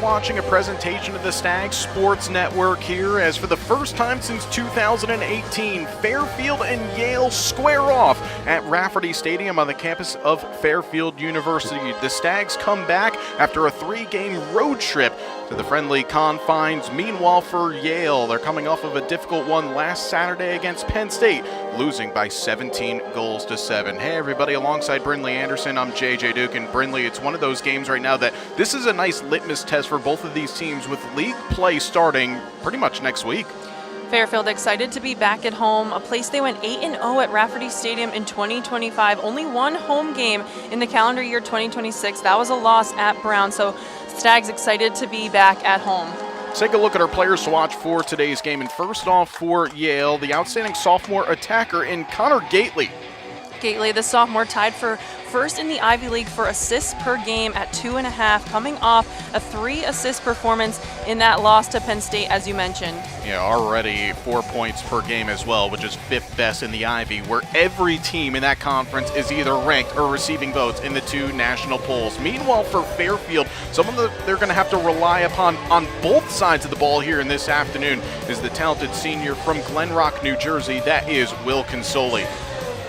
watching a presentation of the Stags Sports Network here, as for the first time since 2018, Fairfield and Yale square off at Rafferty Stadium on the campus of Fairfield University. The Stags come back after a 3-game road trip to the friendly confines. Meanwhile, for Yale, they're coming off of a difficult one last Saturday against Penn State, losing by 17 goals to 7. Hey everybody, alongside Brindley Anderson, I'm JJ Duke, and Brindley, it's one of those games right now that this is a nice litmus test for both of these teams, with league play starting pretty much next week. Fairfield excited to be back at home, a place they went 8-0 at Rafferty Stadium in 2025. Only one home game in the calendar year 2026. That was a loss at Brown, so Stags excited to be back at home. Let's take a look at our players to watch for today's game. And first off for Yale, the outstanding sophomore attacker in Connor Gately. Gately, the sophomore, tied for first in the Ivy League for assists per game at 2.5, coming off a 3-assist performance in that loss to Penn State, as you mentioned. Yeah, already 4 points per game as well, which is 5th best in the Ivy, where every team in that conference is either ranked or receiving votes in the 2 national polls. Meanwhile, for Fairfield, someone that they're going to have to rely upon on both sides of the ball here in this afternoon is the talented senior from Glen Rock, New Jersey. That is Will Consoli.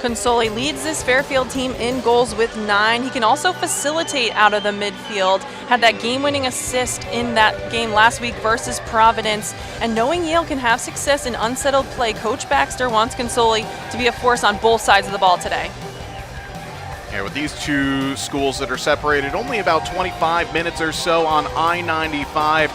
Consoli leads this Fairfield team in goals with 9. He can also facilitate out of the midfield. Had that game-winning assist in that game last week versus Providence. And knowing Yale can have success in unsettled play, Coach Baxter wants Consoli to be a force on both sides of the ball today. Yeah, with these two schools that are separated only about 25 minutes or so on I-95.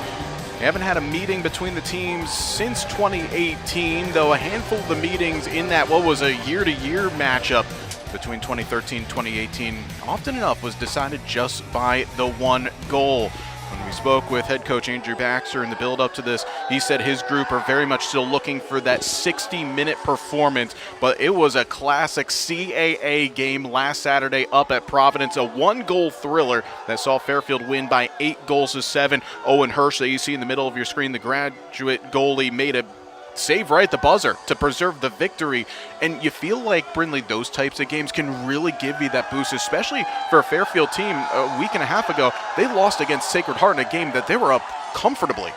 They haven't had a meeting between the teams since 2018, though a handful of the meetings in that what was a year-to-year matchup between 2013 and 2018 often enough was decided just by the 1 goal. When we spoke with head coach Andrew Baxter in the build-up to this, he said his group are very much still looking for that 60-minute performance, but it was a classic CAA game last Saturday up at Providence, a 1-goal thriller that saw Fairfield win by 8 goals to 7. Owen Hirsch, that you see in the middle of your screen, the graduate goalie, made a save right at the buzzer to preserve the victory. And you feel like, Brindley, those types of games can really give you that boost, especially for a Fairfield team. A week and a half ago, they lost against Sacred Heart in a game that they were up comfortably.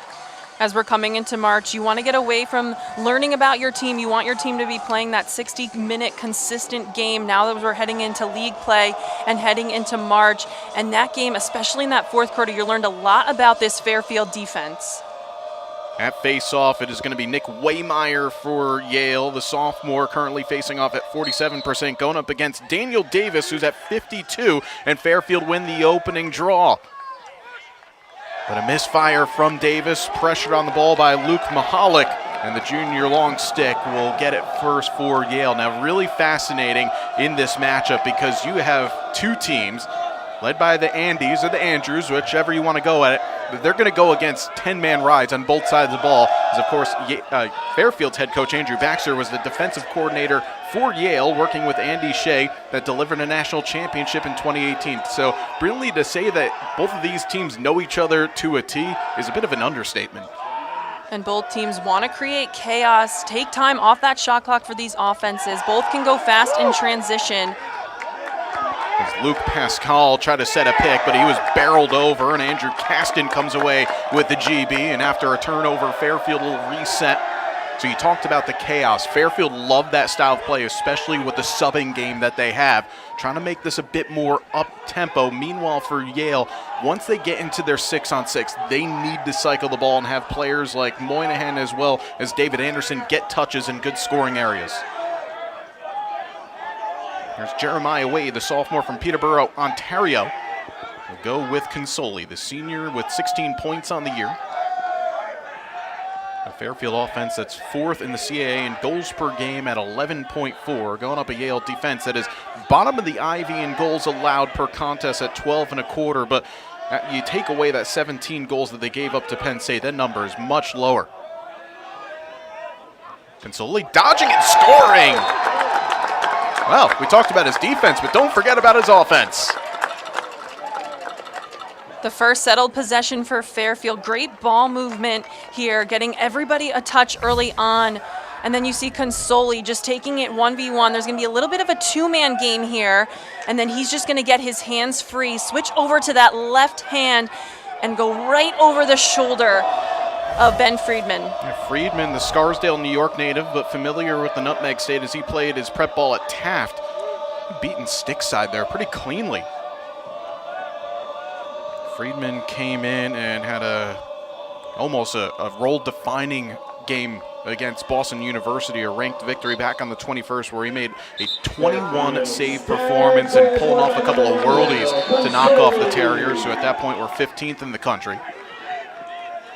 As we're coming into March, you want to get away from learning about your team. You want your team to be playing that 60-minute consistent game now that we're heading into league play and heading into March. And that game, especially in that 4th quarter, you learned a lot about this Fairfield defense. At face-off, it is going to be Nick Waymeyer for Yale, the sophomore, currently facing off at 47%, going up against Daniel Davis, who's at 52, and Fairfield win the opening draw. But a misfire from Davis, pressured on the ball by Luke Mahalik, and the junior long stick will get it first for Yale. Now, really fascinating in this matchup because you have 2 teams led by the Andes or the Andrews, whichever you want to go at it. They're going to go against 10-man rides on both sides of the ball. As, of course, Fairfield's head coach Andrew Baxter was the defensive coordinator for Yale, working with Andy Shea, that delivered a national championship in 2018. So, really, to say that both of these teams know each other to a T is a bit of an understatement. And both teams want to create chaos, take time off that shot clock for these offenses. Both can go fast in transition. As Luke Pascal tried to set a pick, but he was barreled over, and Andrew Caston comes away with the GB, and after a turnover, Fairfield will reset. So you talked about the chaos. Fairfield loved that style of play, especially with the subbing game that they have, trying to make this a bit more up-tempo. Meanwhile, for Yale, once they get into their 6-on-6, they need to cycle the ball and have players like Moynihan as well as David Anderson get touches in good scoring areas. There's Jeremiah Wade, the sophomore from Peterborough, Ontario. We'll go with Consoli, the senior with 16 points on the year. A Fairfield offense that's 4th in the CAA in goals per game at 11.4, going up a Yale defense that is bottom of the Ivy in goals allowed per contest at 12.25, but you take away that 17 goals that they gave up to Penn State, that number is much lower. Consoli dodging and scoring! Well, we talked about his defense, but don't forget about his offense. The first settled possession for Fairfield. Great ball movement here, getting everybody a touch early on. And then you see Consoli just taking it 1v1. There's going to be a little bit of a 2-man game here. And then he's just going to get his hands free, switch over to that left hand, and go right over the shoulder of Ben Friedman. Friedman, the Scarsdale, New York native, but familiar with the Nutmeg State as he played his prep ball at Taft. Beaten stick side there pretty cleanly. Friedman came in and had almost a role-defining game against Boston University, a ranked victory back on the 21st, where he made a 21-save performance and pulling off a couple of worldies to knock off the Terriers, who at that point were 15th in the country.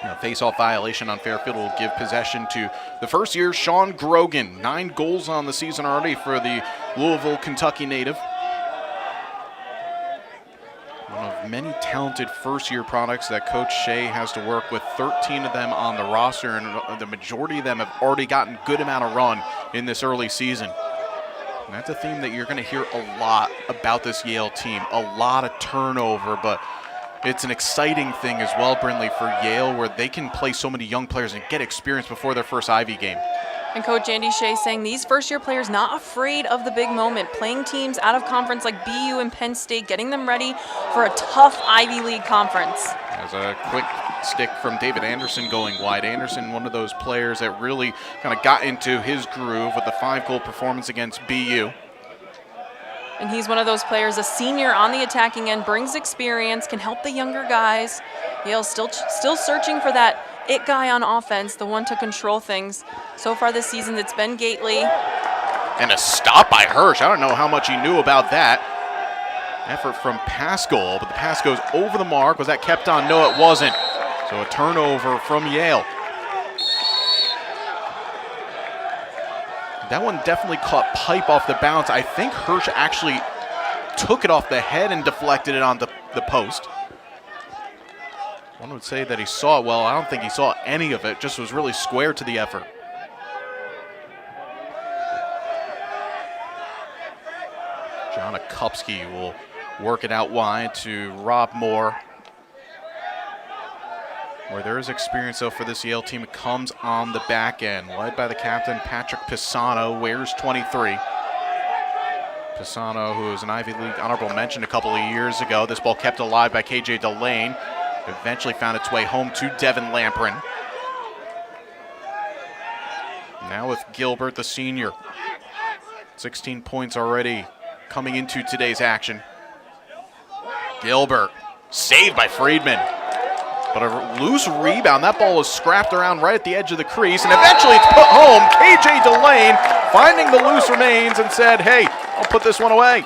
A face-off violation on Fairfield will give possession to the first year, Sean Grogan. 9 goals on the season already for the Louisville, Kentucky native. One of many talented first-year products that Coach Shea has to work with. 13 of them on the roster, and the majority of them have already gotten a good amount of run in this early season. And that's a theme that you're going to hear a lot about this Yale team. A lot of turnover, but it's an exciting thing as well, Brindley, for Yale, where they can play so many young players and get experience before their first Ivy game. And Coach Andy Shea saying these first-year players not afraid of the big moment, playing teams out of conference like BU and Penn State, getting them ready for a tough Ivy League conference. As a quick stick from David Anderson going wide. Anderson, one of those players that really kind of got into his groove with the 5-goal performance against BU. And he's one of those players, a senior on the attacking end, brings experience, can help the younger guys. Yale's still searching for that it guy on offense, the one to control things. So far this season, it's been Gately. And a stop by Hirsch. I don't know how much he knew about that. Effort from Pascal, but the pass goes over the mark. Was that kept on? No, it wasn't. So a turnover from Yale. That one definitely caught pipe off the bounce. I think Hirsch actually took it off the head and deflected it on the post. One would say that he saw it well. I don't think he saw any of it. Just was really square to the effort. John Akupski will work it out wide to Rob Moore. Where there is experience, though, for this Yale team, it comes on the back end, led by the captain, Patrick Pisano, wears 23. Pisano, who was an Ivy League honorable mention a couple of years ago. This ball kept alive by KJ Delane. Eventually found its way home to Devin Lamprin. Now with Gilbert, the senior. 16 points already coming into today's action. Gilbert, saved by Friedman. But a loose rebound. That ball was scrapped around right at the edge of the crease, and eventually it's put home. KJ Delane finding the loose remains and said, hey, I'll put this one away.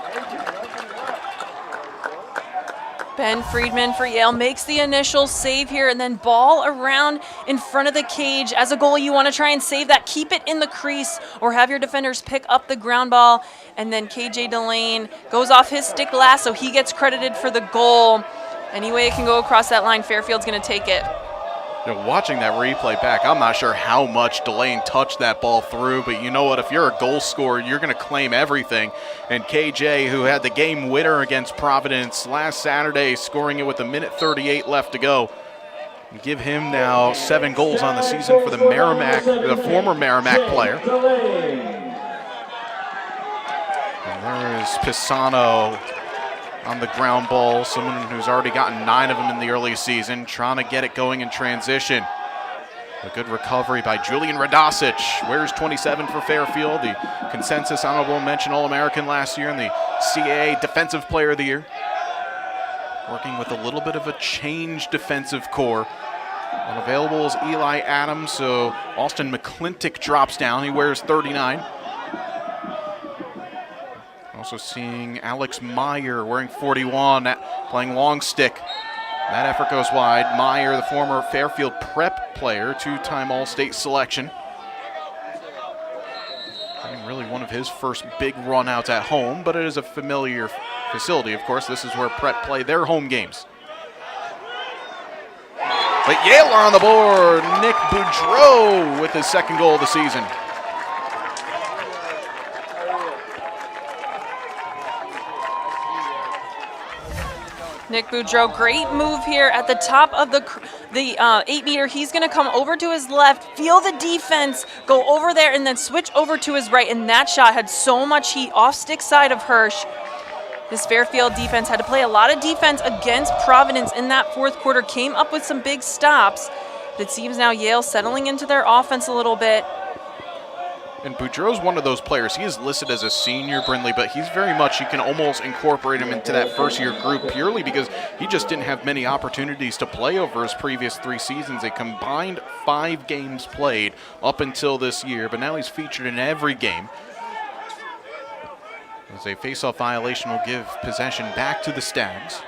Ben Friedman for Yale makes the initial save here, and then ball around in front of the cage. As a goalie, you want to try and save that. Keep it in the crease or have your defenders pick up the ground ball. And then KJ Delane goes off his stick last, so he gets credited for the goal. Any way it can go across that line, Fairfield's going to take it. You know, watching that replay back, I'm not sure how much Delane touched that ball through, but you know what? If you're a goal scorer, you're going to claim everything. And KJ, who had the game winner against Providence last Saturday, scoring it with a minute 38 left to go. Give him now 7 goals on the season for the former Merrimack player. And there is Pisano on the ground ball, someone who's already gotten 9 of them in the early season, trying to get it going in transition. A good recovery by Julian Radosic, wears 27 for Fairfield, the consensus honorable mention All-American last year and the CAA Defensive Player of the Year. Working with a little bit of a changed defensive core. Unavailable is Eli Adams, so Austin McClintock drops down, he wears 39. Also seeing Alex Meyer wearing 41, playing long stick. That effort goes wide. Meyer, the former Fairfield prep player, 2-time All-State selection. Having really one of his first big run-outs at home, but it is a familiar facility. Of course, this is where prep play their home games. But Yale are on the board. Nick Boudreau with his 2nd goal of the season. Nick Boudreau, great move here at the top of the 8-meter. He's going to come over to his left, feel the defense, go over there, and then switch over to his right. And that shot had so much heat off stick side of Hirsch. This Fairfield defense had to play a lot of defense against Providence in that fourth quarter, came up with some big stops. But it seems now Yale settling into their offense a little bit. And Boudreau's one of those players. He is listed as a senior, Brindley, but he's very much, you can almost incorporate him into that first-year group purely because he just didn't have many opportunities to play over his previous 3 seasons. A combined 5 games played up until this year, but now he's featured in every game. As a face-off violation will give possession back to the Stags.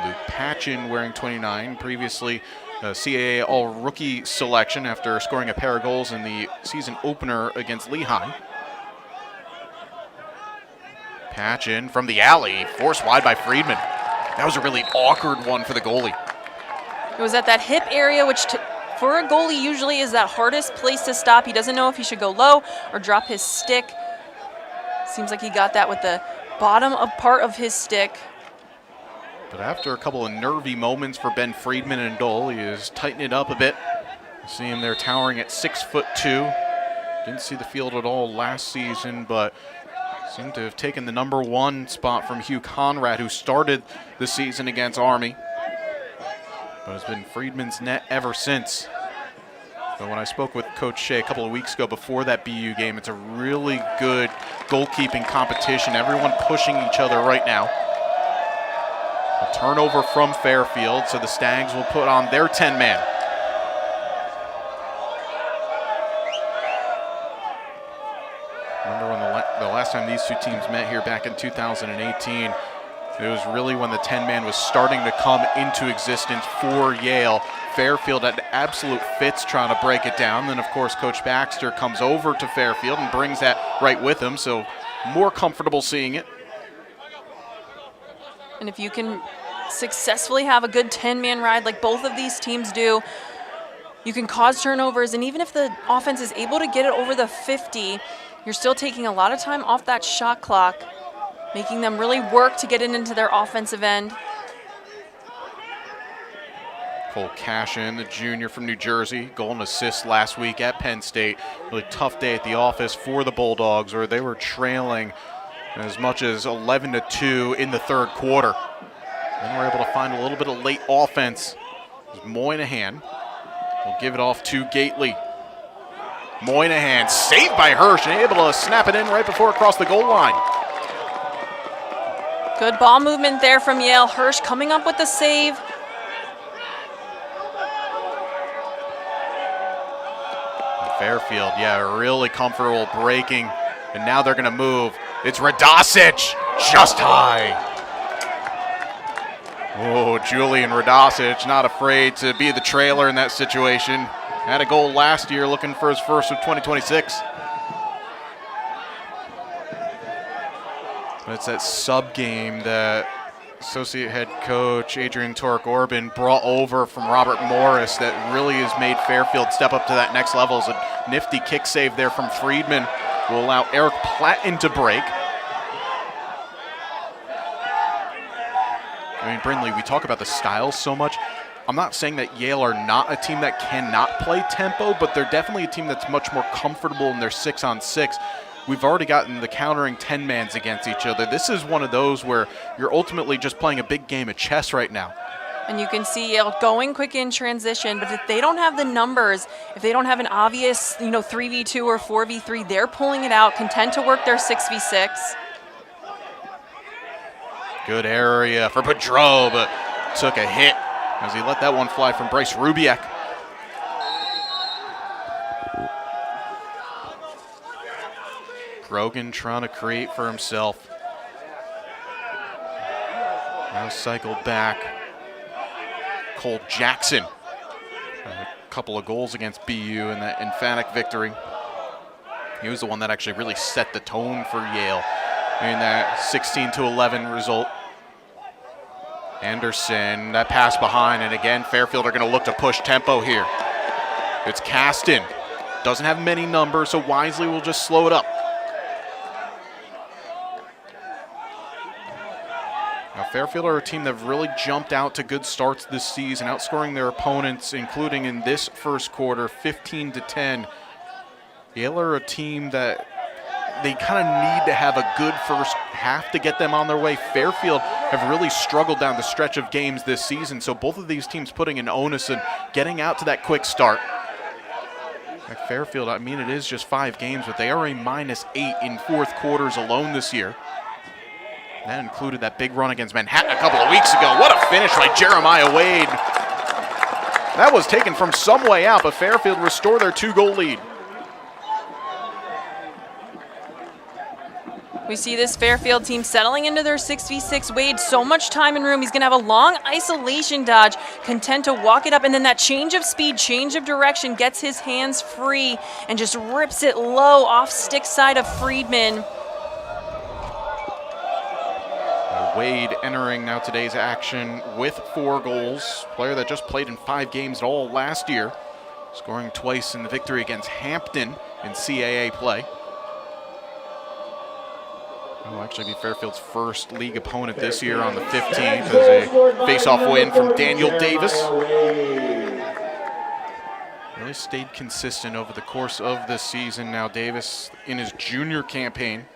Luke Patchen wearing 29, previously CAA All-Rookie selection after scoring a pair of goals in the season opener against Lehigh. Patchen from the alley, forced wide by Friedman. That was a really awkward one for the goalie. It was at that hip area, which for a goalie usually is that hardest place to stop. He doesn't know if he should go low or drop his stick. Seems like he got that with the bottom part of his stick. But after a couple of nervy moments for Ben Friedman in goal, he is tightening it up a bit. You see him there towering at 6'2". Didn't see the field at all last season, but seemed to have taken the #1 spot from Hugh Conrad, who started the season against Army. But it's been Friedman's net ever since. But when I spoke with Coach Shea a couple of weeks ago before that BU game, it's a really good goalkeeping competition. Everyone pushing each other right now. A turnover from Fairfield, so the Stags will put on their 10-man. Remember when the last time these two teams met here back in 2018, it was really when the 10-man was starting to come into existence for Yale. Fairfield had absolute fits trying to break it down. Then, of course, Coach Baxter comes over to Fairfield and brings that right with him, so more comfortable seeing it. And if you can successfully have a good 10-man ride like both of these teams do, you can cause turnovers. And even if the offense is able to get it over the 50, you're still taking a lot of time off that shot clock, making them really work to get it into their offensive end. Cole Cashin, the junior from New Jersey, goal and assist last week at Penn State. Really tough day at the office for the Bulldogs, where they were trailing as much as 11-2 in the third quarter. Then we're able to find a little bit of late offense. Moynihan will give it off to Gately. Moynihan saved by Hirsch and able to snap it in right before it crossed the goal line. Good ball movement there from Yale. Hirsch coming up with the save. Fairfield, yeah, really comfortable breaking, and now they're going to move. It's Radosic, just high. Oh, Julian Radosic, not afraid to be the trailer in that situation. Had a goal last year, looking for his first of 2026. But it's that sub game that associate head coach Adrian Torek-Orban brought over from Robert Morris that really has made Fairfield step up to that next level. It's a nifty kick save there from Friedman. Will allow Eric Platten to break. I mean, Brindley, we talk about the styles so much. I'm not saying that Yale are not a team that cannot play tempo, but they're definitely a team that's much more comfortable in their 6-on-6. We've already gotten the countering 10-mans against each other. This is one of those where you're ultimately just playing a big game of chess right now. And you can see Yale going quick in transition, but if they don't have the numbers, if they don't have an obvious, 3v2 or 4v3, they're pulling it out, content to work their 6v6. Good area for Boudreau, but took a hit as he let that one fly from Bryce Rubiak. Grogan trying to create for himself. Now cycled back. Cole Jackson. A couple of goals against BU in that emphatic victory. He was the one that actually really set the tone for Yale in that 16-11 result. Anderson, that pass behind, and again, Fairfield are going to look to push tempo here. It's Caston. Doesn't have many numbers, so Wisely will just slow it up. Now, Fairfield are a team that have really jumped out to good starts this season, outscoring their opponents, including in this first quarter, 15-10. Yale are a team that they kind of need to have a good first have to get them on their way. Fairfield have really struggled down the stretch of games this season, so both of these teams putting an onus and getting out to that quick start. At Fairfield, I mean, it is just 5 games, but they are a -8 in fourth quarters alone this year. That included that big run against Manhattan a couple of weeks ago. What a finish by Jeremiah Wade. That was taken from some way out, but Fairfield restore their 2-goal lead. We see this Fairfield team settling into their 6v6. Wade, so much time and room. He's going to have a long isolation dodge, content to walk it up, and then that change of speed, change of direction, gets his hands free and just rips it low off stick side of Friedman. Wade entering now today's action with 4 goals. Player that just played in 5 games at all last year, scoring twice in the victory against Hampton in CAA play. Will actually be Fairfield's first league opponent this year on the 15th as a face-off win from Daniel Davis. Really stayed consistent over the course of this season. Now Davis in his junior campaign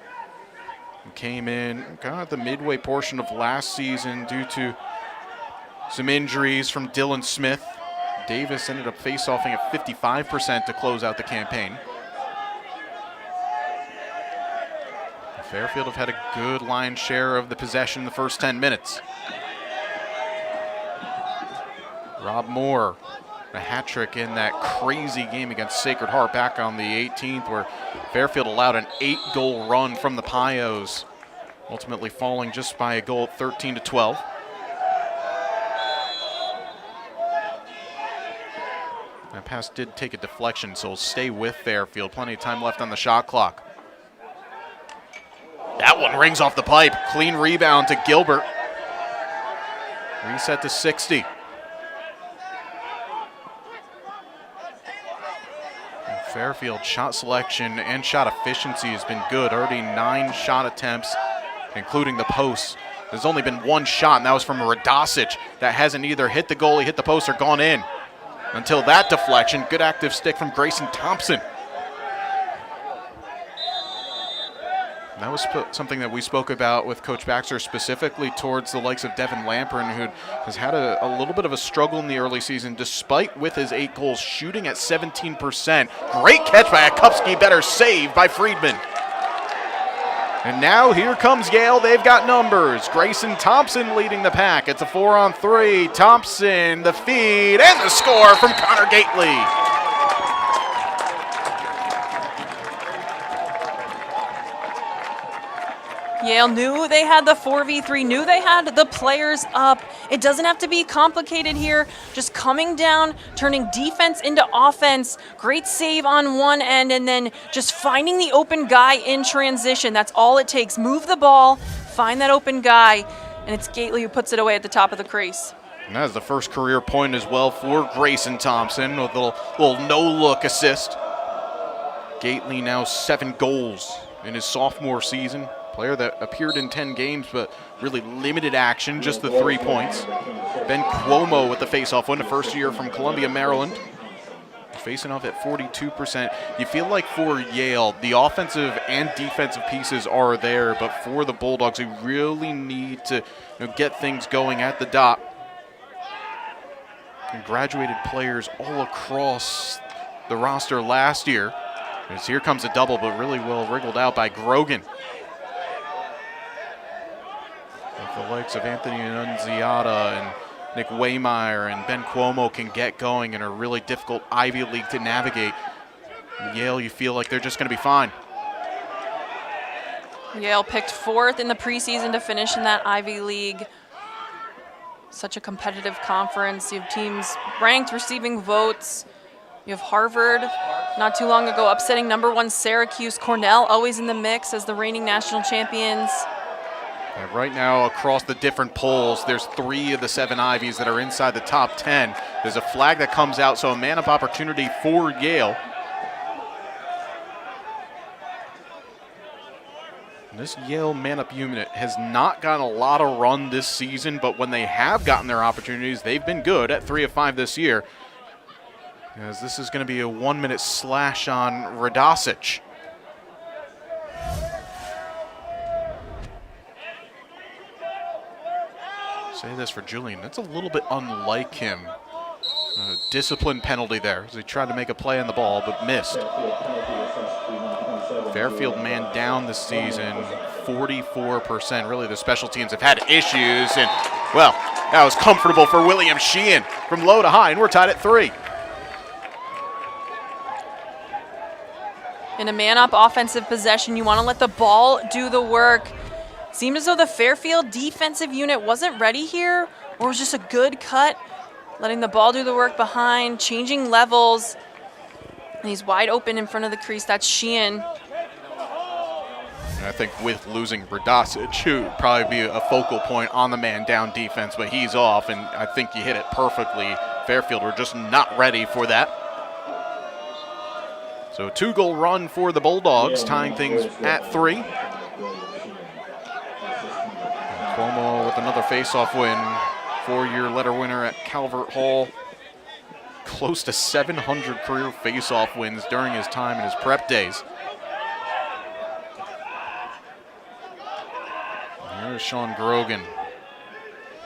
came in kind of the midway portion of last season due to some injuries from Dylan Smith. Davis ended up face-offing at 55% to close out the campaign. Fairfield have had a good lion's share of the possession in the first 10 minutes. Rob Moore, a hat trick in that crazy game against Sacred Heart back on the 18th, where Fairfield allowed an 8-goal run from the Pios, ultimately falling just by a goal at 13-12. That pass did take a deflection, so it'll stay with Fairfield. Plenty of time left on the shot clock. That one rings off the pipe. Clean rebound to Gilbert. Reset to 60. And Fairfield shot selection and shot efficiency has been good. Already 9 shot attempts, including the post. There's only been 1 shot, and that was from Radosic. That hasn't either hit the goalie, hit the post, or gone in. Until that deflection, good active stick from Grayson Thompson. That was something that we spoke about with Coach Baxter, specifically towards the likes of Devin Lampern, who has had a little bit of a struggle in the early season, despite with his 8 goals, shooting at 17%. Great catch by Akupski, better save by Friedman. And now here comes Yale. They've got numbers. Grayson Thompson leading the pack. It's a 4-on-3. Thompson, the feed, and the score from Connor Gately. Yale knew they had the 4v3, knew they had the players up. It doesn't have to be complicated here. Just coming down, turning defense into offense. Great save on one end, and then just finding the open guy in transition. That's all it takes. Move the ball, find that open guy, and it's Gately who puts it away at the top of the crease. And that is the first career point as well for Grayson Thompson with a little no-look assist. Gately now 7 goals in his sophomore season. Player that appeared in 10 games, but really limited action, just the 3 points. Ben Cuomo with the face-off win, the first year from Columbia, Maryland. Facing off at 42%. You feel like for Yale, the offensive and defensive pieces are there, but for the Bulldogs, they really need to get things going at the dot. And graduated players all across the roster last year. As here comes a double, but really well wriggled out by Grogan. The likes of Anthony Annunziata and Nick Waymeyer and Ben Cuomo can get going in a really difficult Ivy League to navigate. Yale, you feel like they're just going to be fine. Yale picked 4th in the preseason to finish in that Ivy League. Such a competitive conference. You have teams ranked, receiving votes. You have Harvard, not too long ago, upsetting #1 Syracuse. Cornell always in the mix as the reigning national champions. And right now, across the different polls, there's 3 of the 7 Ivies that are inside the top 10. There's a flag that comes out, so a man-up opportunity for Yale. And this Yale man-up unit has not gotten a lot of run this season, but when they have gotten their opportunities, they've been good at 3 of 5 this year. As this is going to be a 1-minute slash on Radosic. Say this for Julian, that's a little bit unlike him. Discipline penalty there as he tried to make a play on the ball but missed. Fairfield man down this season, 44%. Really, the special teams have had issues, and, well, that was comfortable for William Sheehan from low to high, and we're tied at 3. In a man-up offensive possession, you want to let the ball do the work. Seemed as though the Fairfield defensive unit wasn't ready here, or was just a good cut, letting the ball do the work behind, changing levels. And he's wide open in front of the crease. That's Sheehan. And I think with losing Radasic, who would probably be a focal point on the man-down defense, but he's off, and I think you hit it perfectly. Fairfield were just not ready for that. So a 2-goal run for the Bulldogs, tying things at 3. And Cuomo with another face-off win, 4-year letter winner at Calvert Hall. Close to 700 career face-off wins during his time in his prep days. Here's Sean Grogan,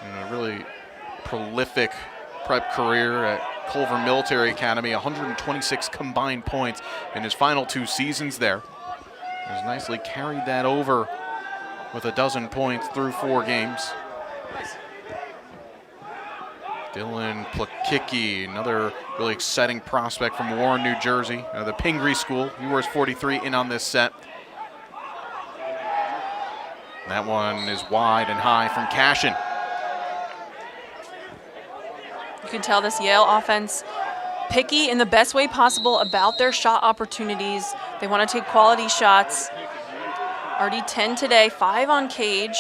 a really prolific prep career at Culver Military Academy, 126 combined points in his final 2 seasons there. He's nicely carried that over with 12 points through 4 games. Dylan Plakicki, another really exciting prospect from Warren, New Jersey, the Pingree School. He wears 43 in on this set. That one is wide and high from Cashin. You can tell this Yale offense picky in the best way possible about their shot opportunities. They want to take quality shots. Already 10 today, 5 on cage.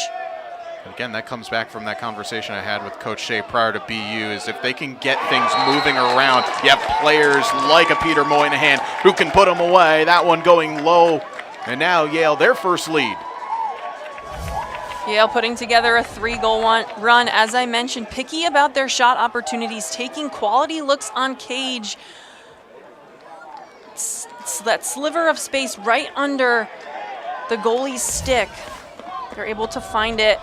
Again, that comes back from that conversation I had with Coach Shea prior to BU, is if they can get things moving around, you have players like a Peter Moynihan who can put them away. That one going low, and now Yale, their first lead. Yale putting together a 3-goal run. As I mentioned, picky about their shot opportunities, taking quality looks on cage. It's that sliver of space right under the goalie's stick. They're able to find it.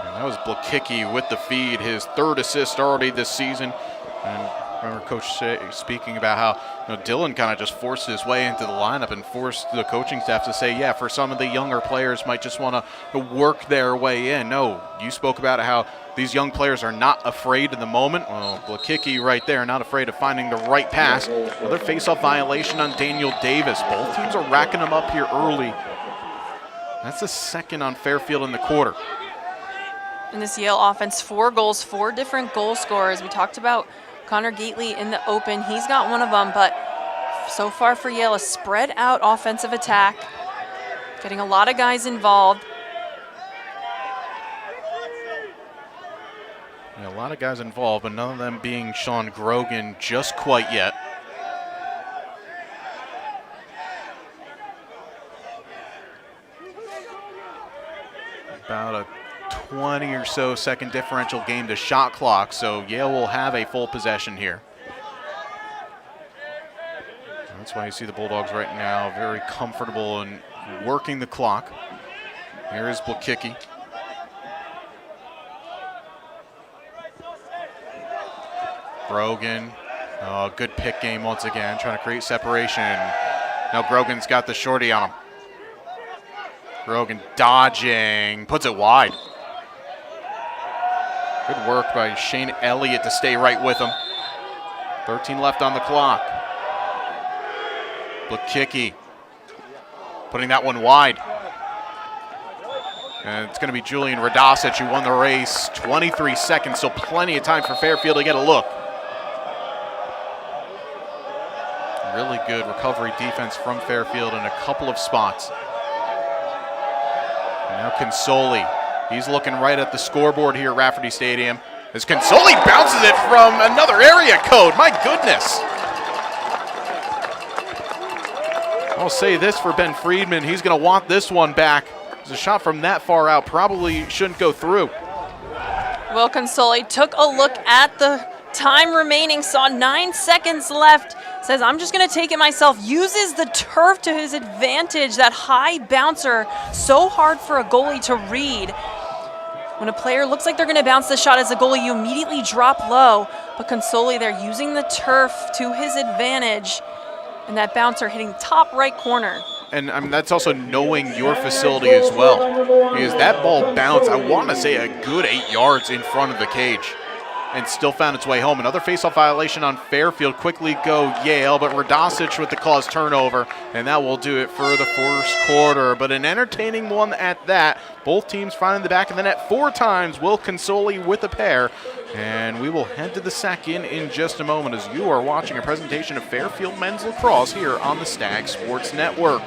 And that was Blakicki with the feed, his 3rd assist already this season. And I remember Coach Shea speaking about how Dylan kind of just forced his way into the lineup and forced the coaching staff to say, yeah, for some of the younger players might just want to work their way in. No, you spoke about how these young players are not afraid in the moment. Well, Blakicki right there, not afraid of finding the right pass. Another face-off violation on Daniel Davis. Both teams are racking them up here early. That's the 2nd on Fairfield in the quarter. In this Yale offense, 4 goals, 4 different goal scorers. We talked about Connor Gately in the open. He's got one of them, but so far for Yale, a spread out offensive attack. Getting a lot of guys involved. Yeah, a lot of guys involved, but none of them being Sean Grogan just quite yet. About a 20 or so second differential game to shot clock, so Yale will have a full possession here. That's why you see the Bulldogs right now very comfortable in working the clock. Here is Blakicki. Grogan, good pick game once again, trying to create separation. Now Grogan's got the shorty on him. Grogan dodging, puts it wide. Good work by Shane Elliott to stay right with him. 13 left on the clock. Blakicki putting that one wide. And it's going to be Julian Radasic who won the race. 23 seconds, so plenty of time for Fairfield to get a look. Really good recovery defense from Fairfield in a couple of spots. And now Consoli. He's looking right at the scoreboard here at Rafferty Stadium as Consoli bounces it from another area code. My goodness. I'll say this for Ben Friedman. He's going to want this one back. A shot from that far out probably shouldn't go through. Will Consoli took a look at the time remaining, saw 9 seconds left, says, I'm just going to take it myself, uses the turf to his advantage, that high bouncer, so hard for a goalie to read. When a player looks like they're going to bounce the shot as a goalie, you immediately drop low. But Consoli, they're using the turf to his advantage. And that bouncer hitting top right corner. And I mean, that's also knowing your facility as well. Because that ball bounced, I want to say, a good 8 yards in front of the cage. And still found its way home. Another faceoff violation on Fairfield. Quickly go Yale, but Radosic with the caused turnover, and that will do it for the first quarter. But an entertaining one at that. Both teams finding the back of the net 4 times. Will Consoli with a pair. And we will head to the second in just a moment as you are watching a presentation of Fairfield Men's Lacrosse here on the Stag Sports Network.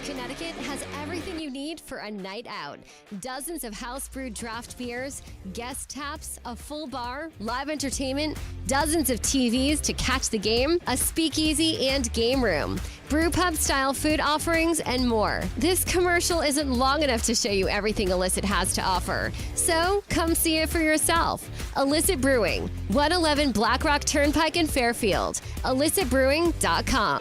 Connecticut has everything you need for a night out. Dozens of house-brewed draft beers, guest taps, a full bar, live entertainment, dozens of TVs to catch the game, a speakeasy and game room, brew pub-style food offerings, and more. This commercial isn't long enough to show you everything Illicit has to offer. So come see it for yourself. Illicit Brewing, 111 Blackrock Turnpike in Fairfield. IllicitBrewing.com.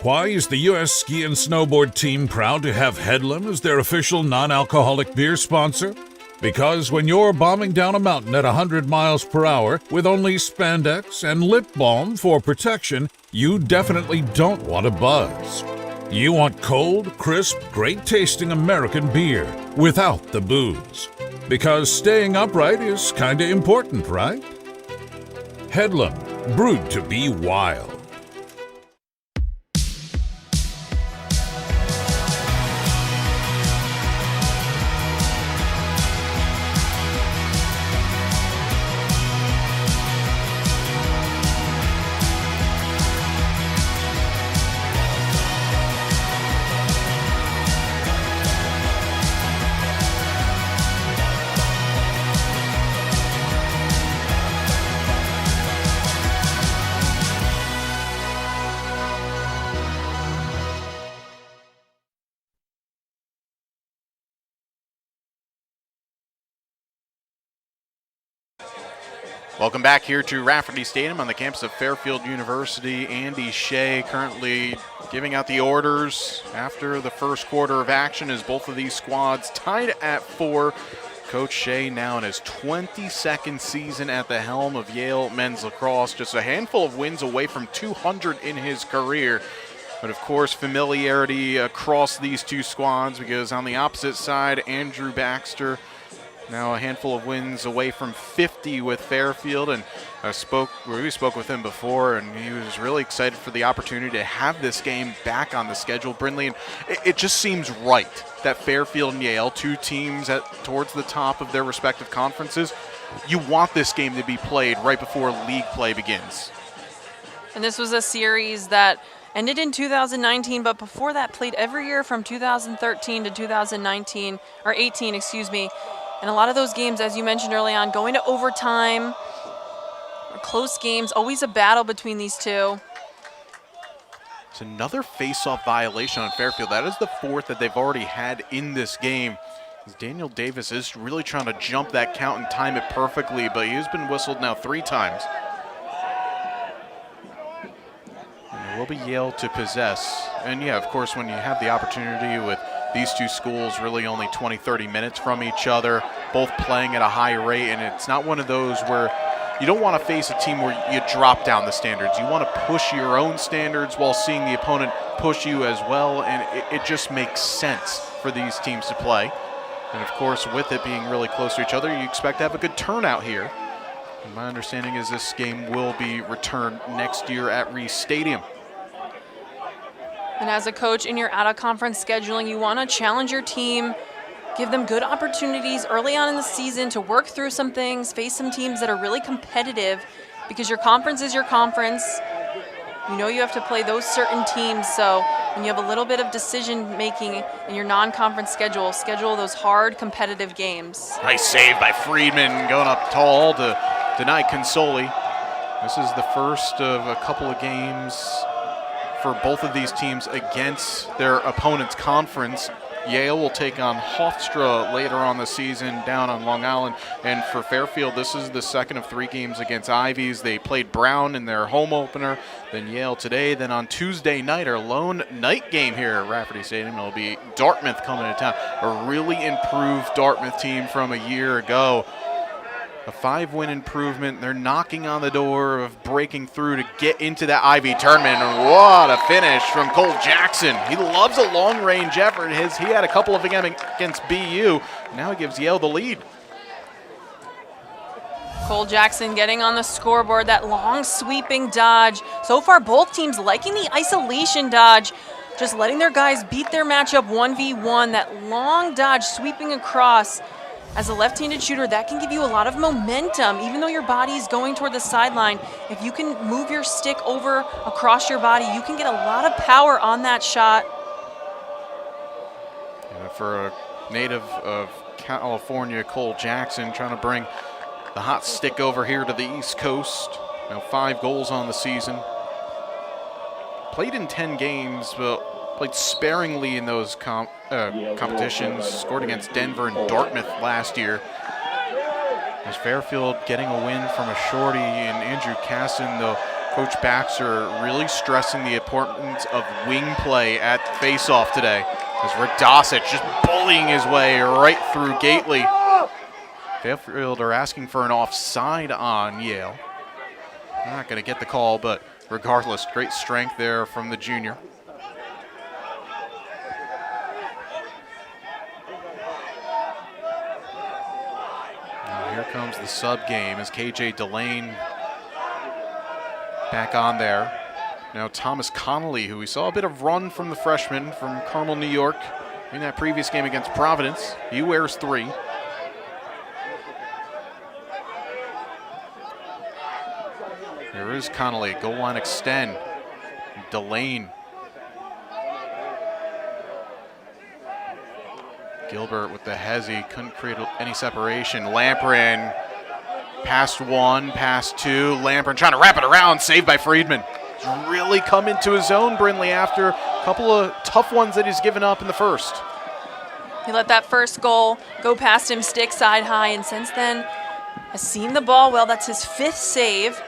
Why is the U.S. ski and snowboard team proud to have Headlam as their official non-alcoholic beer sponsor? Because when you're bombing down a mountain at 100 miles per hour with only spandex and lip balm for protection, you definitely don't want to buzz. You want cold, crisp, great-tasting American beer without the booze. Because staying upright is kinda important, right? Headlam, brewed to be wild. Welcome back here to Rafferty Stadium on the campus of Fairfield University. Andy Shea currently giving out the orders after the first quarter of action as both of these squads tied at 4. Coach Shea now in his 22nd season at the helm of Yale men's lacrosse, just a handful of wins away from 200 in his career. But of course, familiarity across these two squads because on the opposite side, Andrew Baxter now a handful of wins away from 50 with Fairfield, and we spoke with him before, and he was really excited for the opportunity to have this game back on the schedule. Brindley, and it just seems right that Fairfield and Yale, two teams towards the top of their respective conferences, you want this game to be played right before league play begins. And this was a series that ended in 2019, but before that played every year from 2013 to 2019, or 18, excuse me. And a lot of those games, as you mentioned early on, going to overtime, or close games, always a battle between these two. It's another face-off violation on Fairfield. That is the 4th that they've already had in this game. Daniel Davis is really trying to jump that count and time it perfectly, but he has been whistled now 3 times. And it will be Yale to possess. And yeah, of course, when you have the opportunity with these two schools really only 20, 30 minutes from each other, both playing at a high rate, and it's not one of those where you don't want to face a team where you drop down the standards. You want to push your own standards while seeing the opponent push you as well, and it just makes sense for these teams to play. And of course, with it being really close to each other, you expect to have a good turnout here. And my understanding is this game will be returned next year at Reese Stadium. And as a coach in your out-of-conference scheduling, you want to challenge your team, give them good opportunities early on in the season to work through some things, face some teams that are really competitive, because your conference is your conference. You know you have to play those certain teams, so when you have a little bit of decision-making in your non-conference schedule those hard, competitive games. Nice save by Friedman, going up tall to deny Consoli. This is the first of a couple of games for both of these teams against their opponent's conference Yale will take on Hofstra later on the season down on Long Island. And for Fairfield, this is the second of 3 games against Ivies. They played Brown in their home opener, then Yale today. Then on Tuesday night, our lone night game here at Rafferty Stadium, it'll be Dartmouth coming to town. A really improved Dartmouth team from a year ago. A 5-win improvement. They're knocking on the door of breaking through to get into that Ivy tournament. And what a finish from Cole Jackson. He loves a long-range effort. He had a couple of them against BU. Now he gives Yale the lead. Cole Jackson getting on the scoreboard, that long sweeping dodge. So far, both teams liking the isolation dodge, just letting their guys beat their matchup 1v1. That long dodge sweeping across. As a left-handed shooter, that can give you a lot of momentum. Even though your body is going toward the sideline, if you can move your stick over across your body, you can get a lot of power on that shot. For a native of California, Cole Jackson trying to bring the hot stick over here to the East Coast. Now 5 goals on the season. Played in 10 games, but played sparingly in those competitions. Scored against Denver and Dartmouth last year. As Fairfield getting a win from a shorty in Andrew Casson, though Coach Baxter really stressing the importance of wing play at faceoff today. As Radosic just bullying his way right through Gately. Fairfield are asking for an offside on Yale. They're not going to get the call, but regardless, great strength there from the junior. Here comes the sub game as KJ Delane back on there. Now Thomas Connolly, who we saw a bit of run from the freshman from Carmel, New York in that previous game against Providence. He wears 3. Here is Connolly, goal line extend. Delane. Gilbert with the hezzy, couldn't create any separation. Lamprin, past 1, past 2. Lamprin trying to wrap it around, saved by Friedman. He's really come into his own, Brindley, after a couple of tough ones that he's given up in the first. He let that first goal go past him stick side high, and since then has seen the ball well. That's his 5th save.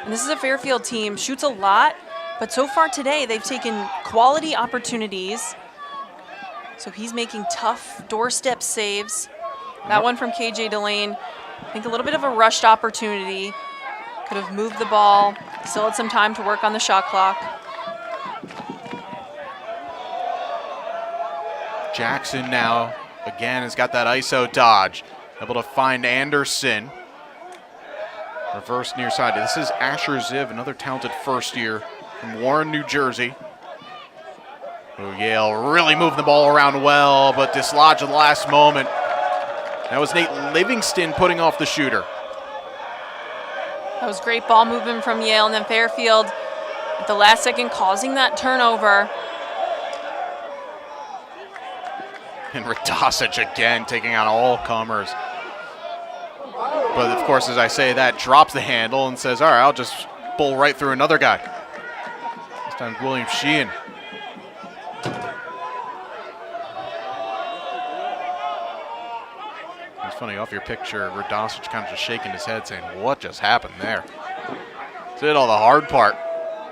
And this is a Fairfield team, shoots a lot, but so far today they've taken quality opportunities. So he's making tough doorstep saves. That one from KJ Delane, I think a little bit of a rushed opportunity. Could have moved the ball, still had some time to work on the shot clock. Jackson now, again, has got that ISO dodge. Able to find Anderson. Reverse near side. This is Asher Ziv, another talented first year from Warren, New Jersey. Oh, Yale really moving the ball around well, but dislodged at the last moment. That was Nate Livingston putting off the shooter. That was great ball movement from Yale, and then Fairfield at the last second causing that turnover. And Radosic again taking on all comers. But of course, as I say that, drops the handle and says, all right, I'll just bowl right through another guy. This time William Sheehan. It's funny, off your picture, Radosic kind of just shaking his head saying, what just happened there? Did all the hard part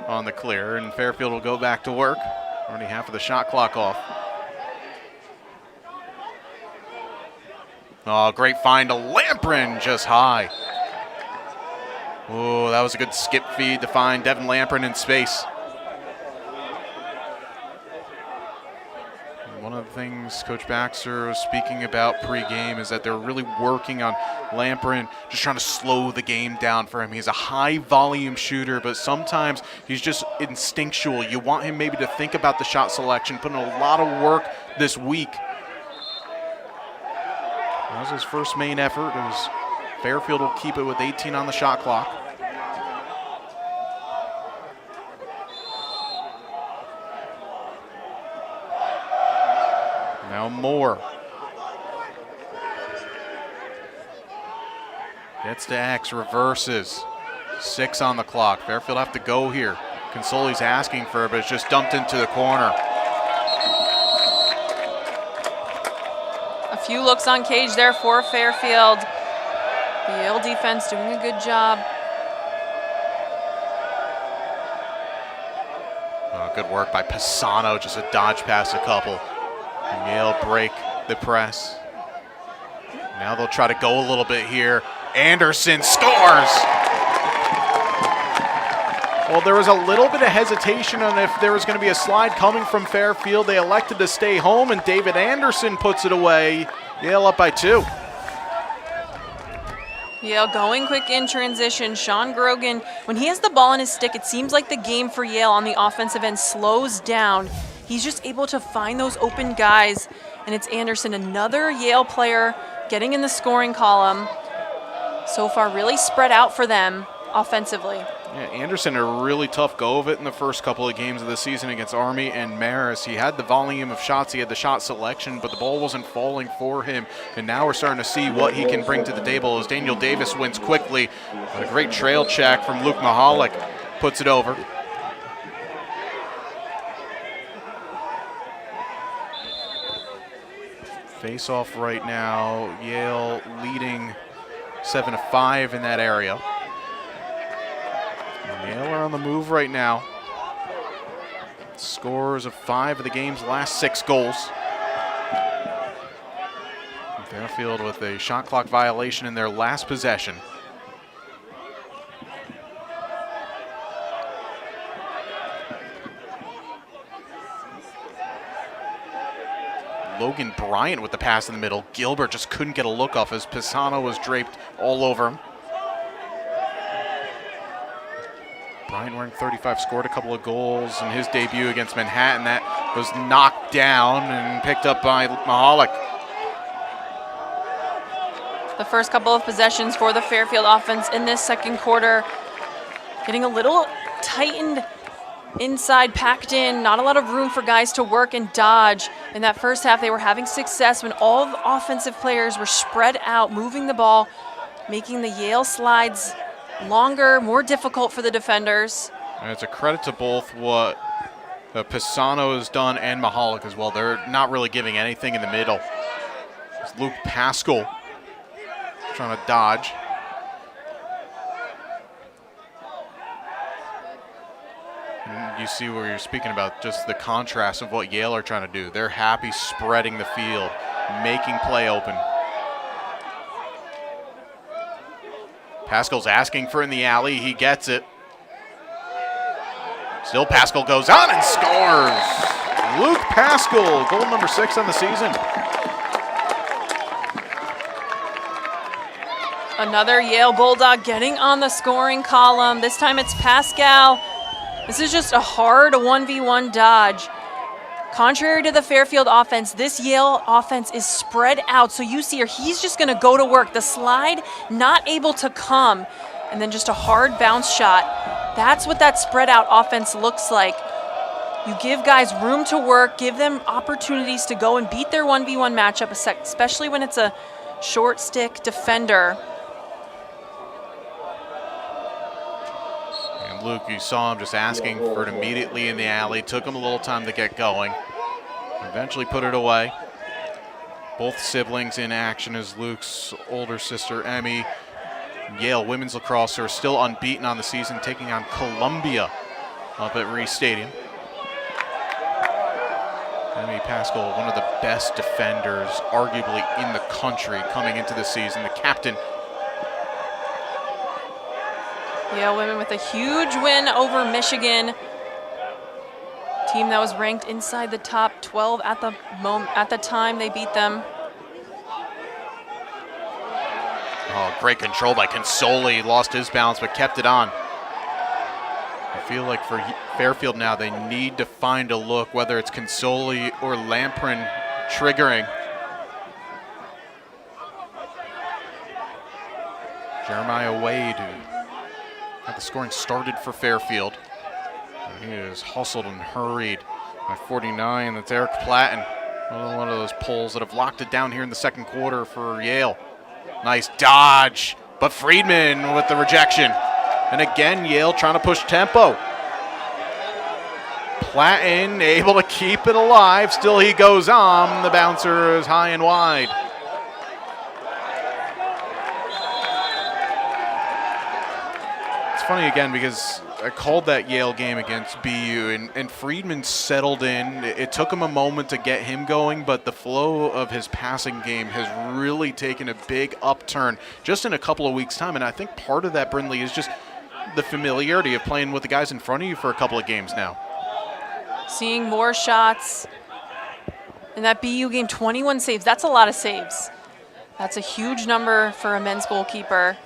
on the clear, and Fairfield will go back to work. Already half of the shot clock off. Oh, great find to Lamprin, just high. Oh, that was a good skip feed to find Devin Lamprin in space. One of the things Coach Baxter was speaking about pregame is that they're really working on Lamprin, just trying to slow the game down for him. He's a high volume shooter, but sometimes he's just instinctual. You want him maybe to think about the shot selection, put in a lot of work this week. That was his first main effort. It was Fairfield will keep it with 18 on the shot clock. Now Moore. Gets to X, reverses. 6 on the clock. Fairfield have to go here. Consoli's asking for it, but it's just dumped into the corner. few looks on cage there for Fairfield. The Yale defense doing a good job. Good work by Pisano, just a dodge past a couple. And Yale break the press. Now they'll try to go a little bit here. Anderson scores! Well, there was a little bit of hesitation on if there was going to be a slide coming from Fairfield. They elected to stay home, and David Anderson puts it away. Yale up by 2. Yale going quick in transition. Sean Grogan, when he has the ball in his stick, it seems like the game for Yale on the offensive end slows down. He's just able to find those open guys, and it's Anderson, another Yale player, getting in the scoring column. So far, really spread out for them offensively. Yeah, Anderson, a really tough go of it in the first couple of games of the season against Army and Marist. He had the volume of shots, he had the shot selection, but the ball wasn't falling for him. And now we're starting to see what he can bring to the table as Daniel Davis wins quickly. But a great trail check from Luke Mahalik puts it over. Face off right now, Yale leading 7-5 in that area. Yale are on the move right now. Scores of 5 of the game's last 6 goals. Fairfield with a shot clock violation in their last possession. Logan Bryant with the pass in the middle. Gilbert just couldn't get a look off as Pisano was draped all over him. Bryant wearing 35 scored a couple of goals in his debut against Manhattan. That was knocked down and picked up by Mahalik. The first couple of possessions for the Fairfield offense in this second quarter, getting a little tightened inside, packed in, not a lot of room for guys to work and dodge. In that first half, they were having success when all the offensive players were spread out, moving the ball, making the Yale slides longer, more difficult for the defenders. And it's a credit to both what Pisano has done and Mahalik as well. They're not really giving anything in the middle. It's Luke Pascal trying to dodge. And you see where you're speaking about just the contrast of what Yale are trying to do. They're happy spreading the field, making play open. Pascal's asking for it in the alley. He gets it. Still Pascal goes on and scores. Luke Pascal, goal number 6 on the season. Another Yale Bulldog getting on the scoring column. This time it's Pascal. This is just a hard 1v1 dodge. Contrary to the Fairfield offense, this Yale offense is spread out. So you see here, he's just going to go to work. The slide not able to come, and then just a hard bounce shot. That's what that spread out offense looks like. You give guys room to work, give them opportunities to go and beat their 1v1 matchup, especially when it's a short stick defender. Luke, you saw him just asking for it immediately in the alley. Took him a little time to get going. Eventually put it away. Both siblings in action as Luke's older sister, Emmy. Yale women's lacrosse are still unbeaten on the season, taking on Columbia up at Reese Stadium. Emmy Pascal, one of the best defenders, arguably in the country coming into the season. The captain. Yale women with a huge win over Michigan. Team that was ranked inside the top 12 at the time they beat them. Oh, great control by Consoli. Lost his balance but kept it on. I feel like for Fairfield now they need to find a look, whether it's Consoli or Lamprin triggering. Jeremiah Wade, who had the scoring started for Fairfield. He is hustled and hurried by 49. That's Eric Platten. One of those pulls that have locked it down here in the second quarter for Yale. Nice dodge, but Friedman with the rejection. And again, Yale trying to push tempo. Platten able to keep it alive. Still he goes on. The bouncer is high and wide. funny again because I called that Yale game against BU, and Friedman settled in. It took him a moment to get him going, but the flow of his passing game has really taken a big upturn just in a couple of weeks' time. And I think part of that, Brindley, is just the familiarity of playing with the guys in front of you for a couple of games now. Seeing more shots. In that BU game, 21 saves. That's a lot of saves. That's a huge number for a men's goalkeeper.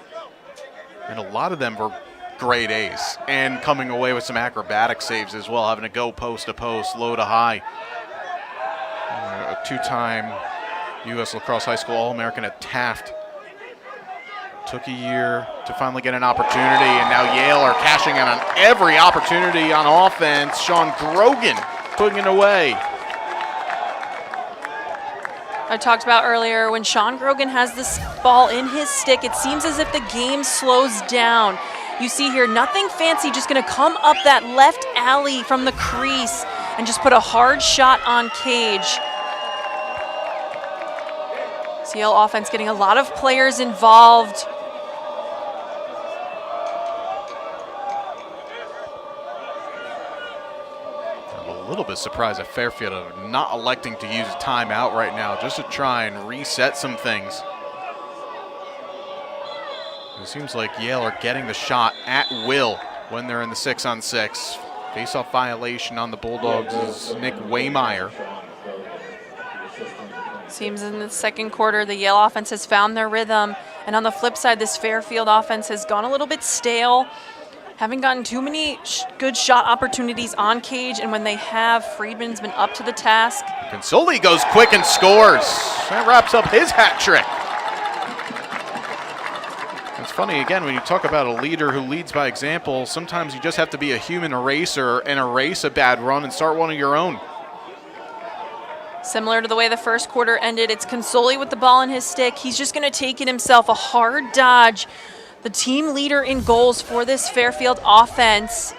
And a lot of them were grade A's and coming away with some acrobatic saves as well, having to go post to post, low to high. A two-time U.S. Lacrosse High School All-American at Taft. Took a year to finally get an opportunity, and now Yale are cashing in on every opportunity on offense. Sean Grogan putting it away. I talked about earlier, when Sean Grogan has this ball in his stick, it seems as if the game slows down. You see here, nothing fancy, just gonna come up that left alley from the crease and just put a hard shot on cage. Yale offense getting a lot of players involved. A little bit surprised that Fairfield are not electing to use a timeout right now just to try and reset some things. It seems like Yale are getting the shot at will when they're in the 6-on-6. Face-off violation on the Bulldogs is Nick Waymeyer. Seems in the second quarter the Yale offense has found their rhythm, and on the flip side this Fairfield offense has gone a little bit stale. Haven't gotten too many good shot opportunities on cage, and when they have, Friedman's been up to the task. Consoli goes quick and scores. That wraps up his hat trick. It's funny, again, when you talk about a leader who leads by example, sometimes you just have to be a human eraser and erase a bad run and start one of your own. Similar to the way the first quarter ended, it's Consoli with the ball in his stick. He's just going to take it himself, a hard dodge. The team leader in goals for this Fairfield offense.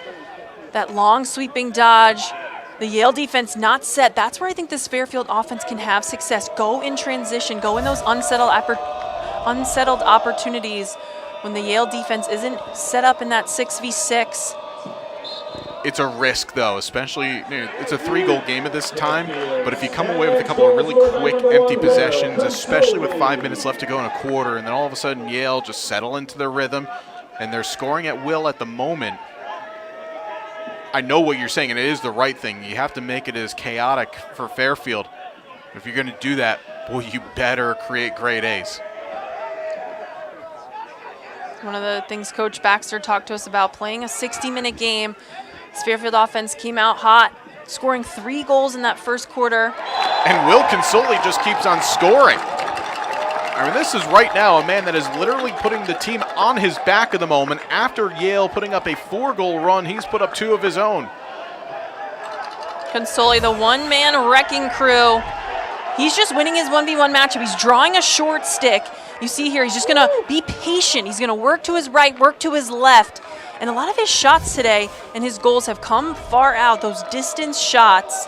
That long sweeping dodge. The Yale defense not set. That's where I think this Fairfield offense can have success. Go in transition, go in those unsettled opportunities when the Yale defense isn't set up in that 6v6. It's a risk, though, especially, it's a 3-goal game at this time, but if you come away with a couple of really quick, empty possessions, especially with 5 minutes left to go in a quarter, and then all of a sudden Yale just settle into their rhythm, and they're scoring at will at the moment, I know what you're saying, and it is the right thing. You have to make it as chaotic for Fairfield. If you're going to do that, boy, you better create grade A's. One of the things Coach Baxter talked to us about, playing a 60-minute game. This Fairfield offense came out hot, scoring 3 goals in that first quarter. And Will Consoli just keeps on scoring. I mean, this is right now a man that is literally putting the team on his back at the moment. After Yale putting up a 4-goal run, he's put up 2 of his own. Consoli, the one-man wrecking crew. He's just winning his 1v1 matchup. He's drawing a short stick. You see here, he's just going to be patient. He's going to work to his right, work to his left. And a lot of his shots today and his goals have come far out, those distance shots.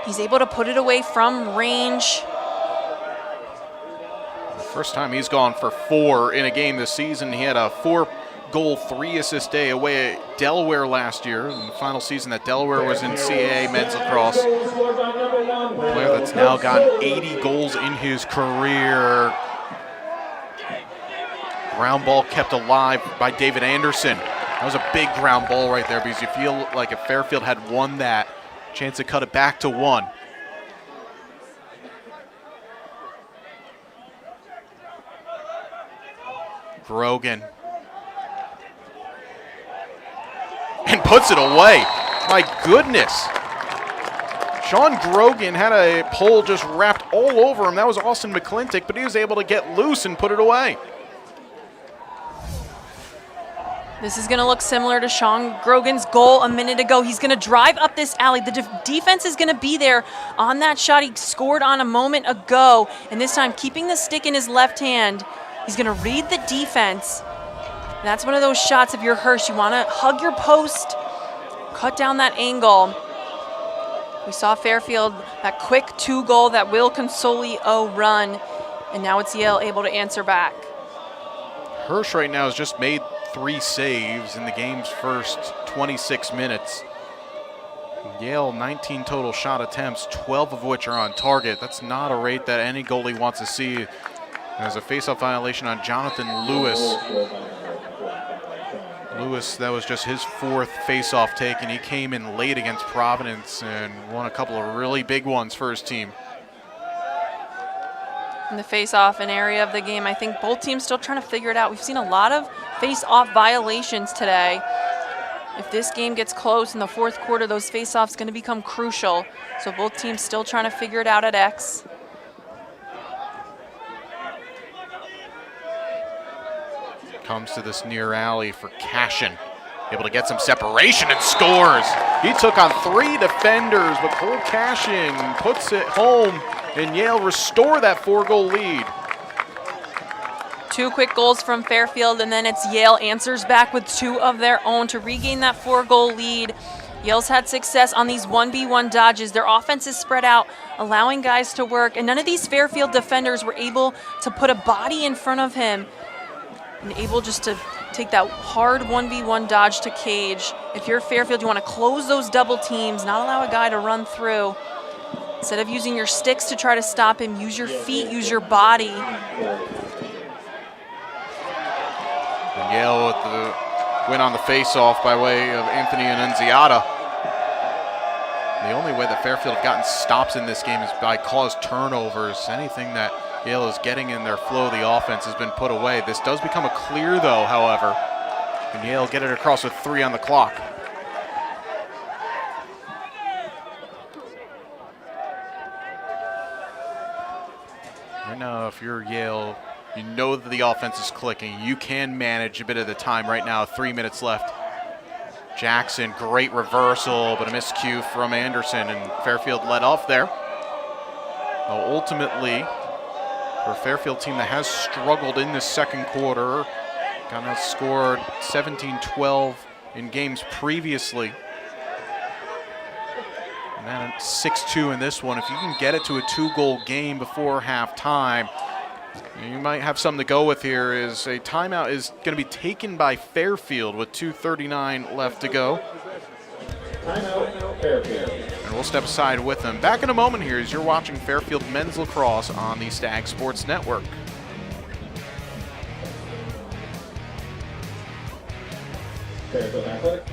He's able to put it away from range. The first time he's gone for 4 in a game this season. He had a 4-goal, 3-assist day away at Delaware last year. In the final season that Delaware was in CAA men's lacrosse. A player that's now gotten 80 goals in his career. Ground ball kept alive by David Anderson. That was a big ground ball right there because you feel like if Fairfield had won that, chance to cut it back to 1. Grogan. And puts it away. My goodness. Sean Grogan had a pole just wrapped all over him. That was Austin McClintock, but he was able to get loose and put it away. This is going to look similar to Sean Grogan's goal a minute ago. He's going to drive up this alley. The defense is going to be there on that shot he scored on a moment ago. And this time, keeping the stick in his left hand, he's going to read the defense. And that's one of those shots, if you're Hirsch, you want to hug your post, cut down that angle. We saw Fairfield, that quick 2-goal, that Will Consoli run. And now it's Yale able to answer back. Hirsch right now has just made 3 saves in the game's first 26 minutes. Yale, 19 total shot attempts, 12 of which are on target. That's not a rate that any goalie wants to see. There's a faceoff violation on Jonathan Lewis. Lewis, that was just his 4th faceoff take, and he came in late against Providence and won a couple of really big ones for his team. In the face-off an area of the game, I think both teams still trying to figure it out. We've seen a lot of face-off violations today. If this game gets close in the 4th quarter, those face-offs going to become crucial. So both teams still trying to figure it out at X. Comes to this near alley for Cashin. Able to get some separation and scores. He took on 3 defenders, but Cole Cashin puts it home, and Yale restore that 4-goal lead. 2 quick goals from Fairfield, and then it's Yale answers back with 2 of their own to regain that 4-goal lead. Yale's had success on these 1v1 dodges. Their offense is spread out, allowing guys to work, and none of these Fairfield defenders were able to put a body in front of him and able just to take that hard 1v1 dodge to cage. If you're Fairfield, you want to close those double teams, not allow a guy to run through. Instead of using your sticks to try to stop him, use your feet, use your body. And Yale with the win on the face-off by way of Anthony Annunziata. The only way that Fairfield have gotten stops in this game is by caused turnovers. Anything that Yale is getting in their flow of the offense has been put away. This does become a clear, though, however. And Yale get it across with 3 on the clock. Right now, if you're Yale, you know that the offense is clicking. You can manage a bit of the time right now. 3 minutes left. Jackson, great reversal, but a miscue from Anderson, and Fairfield let off there. Well, ultimately, for a Fairfield team that has struggled in this second quarter, got outscored 17-12 in games previously. And then 6-2 in this one. If you can get it to a 2-goal game before halftime, you might have something to go with here. Is a timeout is going to be taken by Fairfield with 2:39 left to go. Timeout, Fairfield. And we'll step aside with them. Back in a moment here as you're watching Fairfield Men's Lacrosse on the Stag Sports Network. Fairfield Athletic.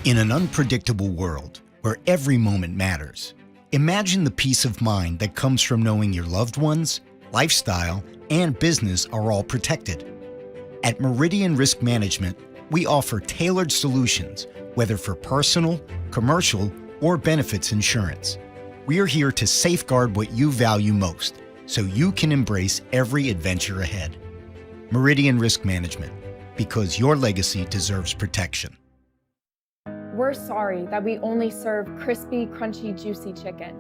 In an unpredictable world where every moment matters, imagine the peace of mind that comes from knowing your loved ones, lifestyle, and business are all protected. At Meridian Risk Management, we offer tailored solutions, whether for personal, commercial, or benefits insurance. We are here to safeguard what you value most, so you can embrace every adventure ahead. Meridian Risk Management, because your legacy deserves protection. We're sorry that we only serve crispy, crunchy, juicy chicken.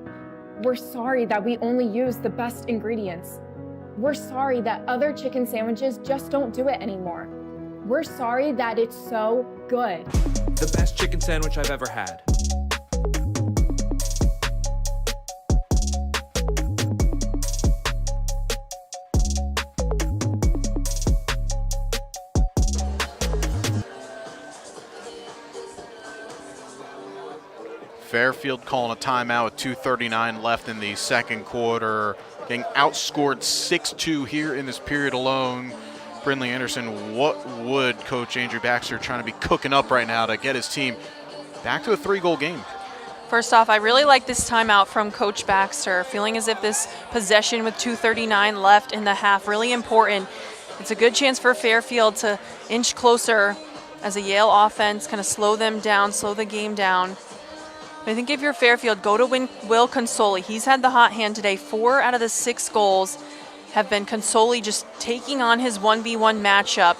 We're sorry that we only use the best ingredients. We're sorry that other chicken sandwiches just don't do it anymore. We're sorry that it's so good. The best chicken sandwich I've ever had. Fairfield calling a timeout with 2:39 left in the second quarter. Getting outscored 6-2 here in this period alone. Brindley Anderson, what would Coach Andrew Baxter trying to be cooking up right now to get his team back to a 3-goal game? First off, I really like this timeout from Coach Baxter, feeling as if this possession with 2:39 left in the half, really important. It's a good chance for Fairfield to inch closer as a Yale offense, kind of slow them down, slow the game down. I think if you're Fairfield, go to Will Consoli. He's had the hot hand today. 4 out of the 6 goals have been Consoli just taking on his 1v1 matchup.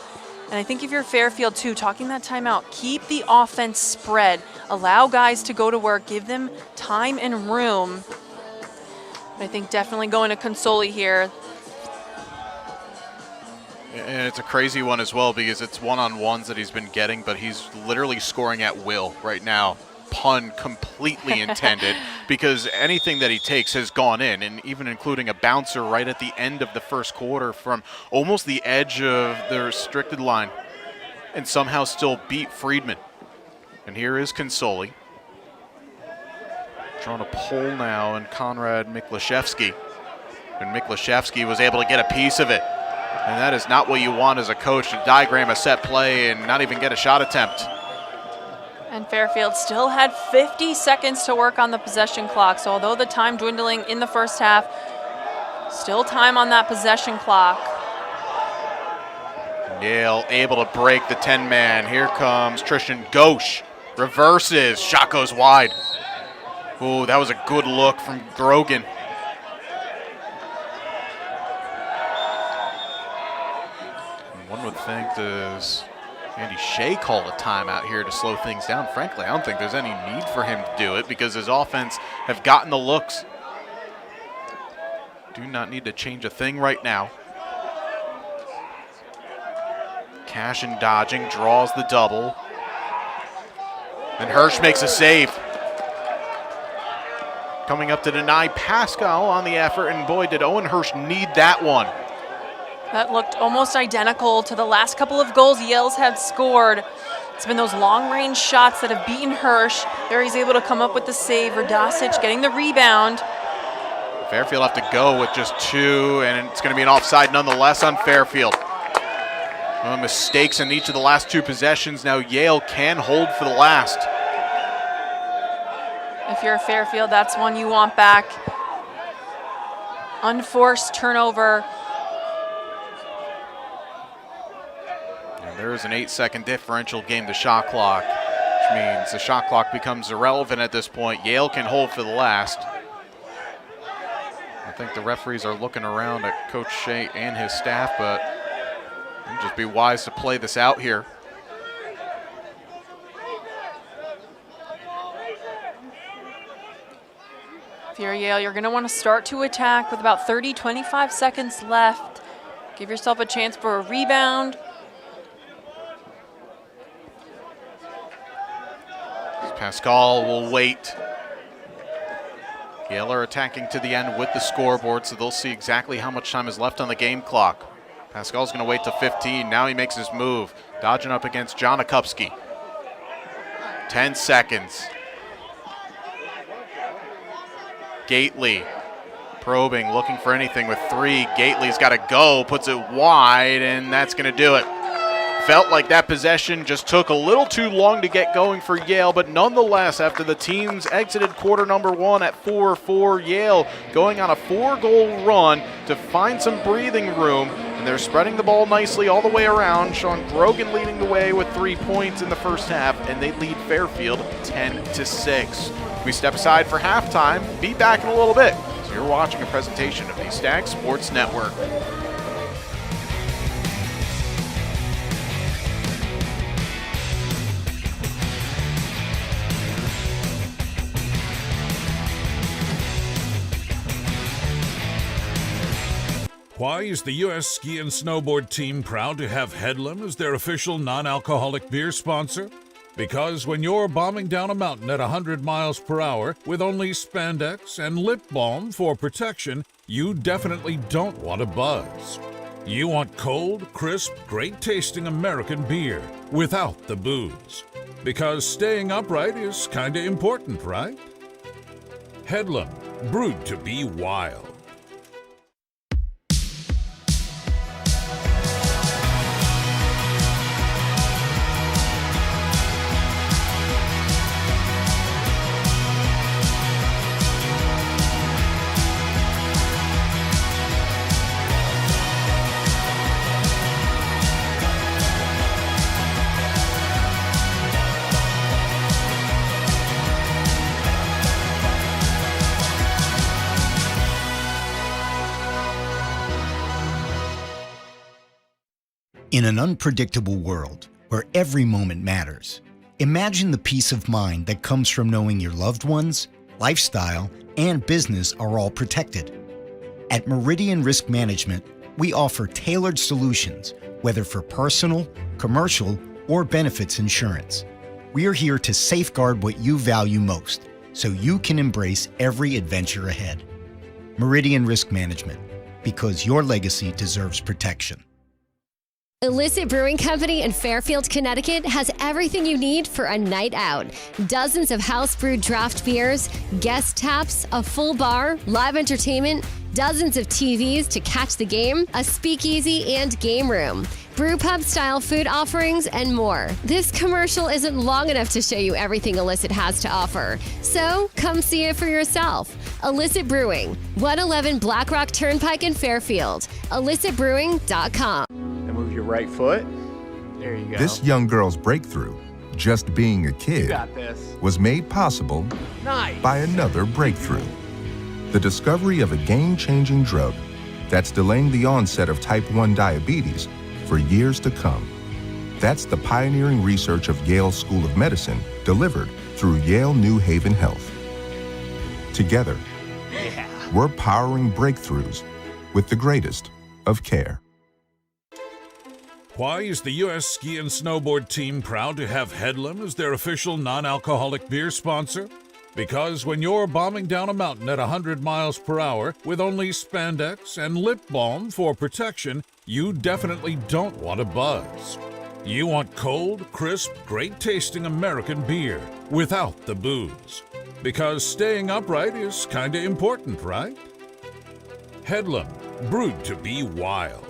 And I think if you're Fairfield too, talking that timeout, keep the offense spread. Allow guys to go to work, give them time and room. I think definitely going to Consoli here. And it's a crazy one as well because it's one-on-ones that he's been getting, but he's literally scoring at will right now. Pun completely intended, because anything that he takes has gone in, and even including a bouncer right at the end of the first quarter from almost the edge of the restricted line. and somehow still beat Friedman. And here is Consoli. Trying to pull now, and Konrad Miklaszewski. And Miklaszewski was able to get a piece of it. And that is not what you want as a coach, to diagram a set play and not even get a shot attempt. And Fairfield still had 50 seconds to work on the possession clock. So although the time dwindling in the first half, still time on that possession clock. Yale able to break the 10-man. Here comes Tristan Ghosh. Reverses. Shot goes wide. Ooh, that was a good look from Grogan. One would think, does Andy Shea call a timeout here to slow things down? Frankly, I don't think there's any need for him to do it because his offense have gotten the looks. Do not need to change a thing right now. Cash and dodging, draws the double. And Hirsch makes a save. Coming up to deny Pascal on the effort, and boy, did Owen Hirsch need that one. That looked almost identical to the last couple of goals Yale's have scored. It's been those long-range shots that have beaten Hirsch. There he's able to come up with the save. Radosic getting the rebound. Fairfield have to go with just two, and it's going to be an offside nonetheless on Fairfield. Mistakes in each of the last two possessions. Now Yale can hold for the last. If you're a Fairfield, that's one you want back. Unforced turnover. And there's an 8-second differential game to shot clock, which means the shot clock becomes irrelevant at this point. Yale can hold for the last. I think the referees are looking around at Coach Shea and his staff, but just be wise to play this out here. If you're Yale, you're going to want to start to attack with about 25 seconds left. Give yourself a chance for a rebound. Pascal will wait. Yale are attacking to the end with the scoreboard, so they'll see exactly how much time is left on the game clock. Pascal's going to wait till 15. Now he makes his move. Dodging up against Janikowski. 10 seconds. Gately probing, looking for anything with 3. Gately's got to go, puts it wide, and that's going to do it. Felt like that possession just took a little too long to get going for Yale, but nonetheless, after the teams exited quarter number 1 at 4-4, Yale going on a 4-goal run to find some breathing room, and they're spreading the ball nicely all the way around. Sean Grogan leading the way with 3 points in the first half, and they lead Fairfield 10-6. We step aside for halftime. Be back in a little bit. So you're watching a presentation of the Stag Sports Network. Why is the U.S. ski and snowboard team proud to have Headlam as their official non-alcoholic beer sponsor? Because when you're bombing down a mountain at 100 miles per hour with only spandex and lip balm for protection, you definitely don't want to buzz. You want cold, crisp, great-tasting American beer without the booze. Because staying upright is kinda important, right? Headlam, brewed to be wild. In an unpredictable world where every moment matters, imagine the peace of mind that comes from knowing your loved ones, lifestyle, and business are all protected. At Meridian Risk Management, we offer tailored solutions, whether for personal, commercial, or benefits insurance. We are here to safeguard what you value most, so you can embrace every adventure ahead. Meridian Risk Management, because your legacy deserves protection. Illicit Brewing Company in Fairfield, Connecticut has everything you need for a night out. Dozens of house brewed draft beers, guest taps, a full bar, live entertainment, dozens of TVs to catch the game, a speakeasy and game room, brew pub style food offerings, and more. This commercial isn't long enough to show you everything Illicit has to offer. So come see it for yourself. Illicit Brewing, 111 Black Rock Turnpike in Fairfield. IllicitBrewing.com. And move your right foot. There you go. This young girl's breakthrough, just being a You kid, got this. was made possible Nice. by another breakthrough. The discovery of a game-changing drug that's delaying the onset of type 1 diabetes for years to come. That's the pioneering research of Yale School of Medicine delivered through Yale New Haven Health. Together, we're powering breakthroughs with the greatest of care. Why is the U.S. ski and snowboard team proud to have Headlam as their official non-alcoholic beer sponsor? Because when you're bombing down a mountain at 100 miles per hour with only spandex and lip balm for protection, you definitely don't want to buzz. You want cold, crisp, great-tasting American beer without the booze. Because staying upright is kinda important, right? Headlam, brewed to be wild.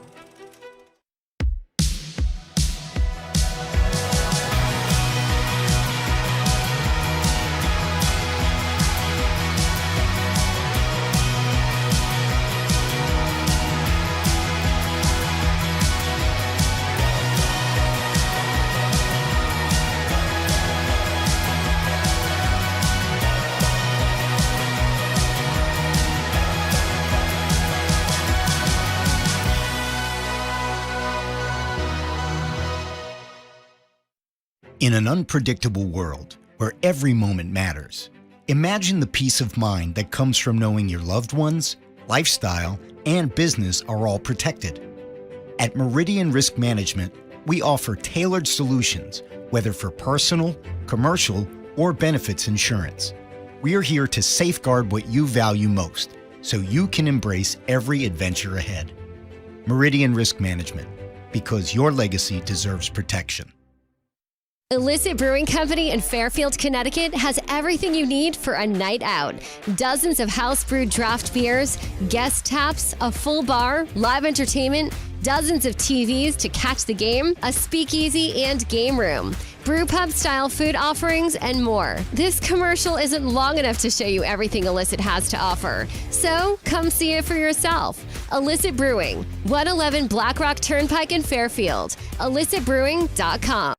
In an unpredictable world where every moment matters, imagine the peace of mind that comes from knowing your loved ones, lifestyle, and business are all protected. At Meridian Risk Management, we offer tailored solutions, whether for personal, commercial, or benefits insurance. We are here to safeguard what you value most, so you can embrace every adventure ahead. Meridian Risk Management, because your legacy deserves protection. Illicit Brewing Company in Fairfield, Connecticut has everything you need for a night out. Dozens of house brewed draft beers, guest taps, a full bar, live entertainment, dozens of TVs to catch the game, a speakeasy and game room, brew pub style food offerings, and more. This commercial isn't long enough to show you everything Illicit has to offer. So come see it for yourself. Illicit Brewing, 111 Black Rock Turnpike in Fairfield. IllicitBrewing.com.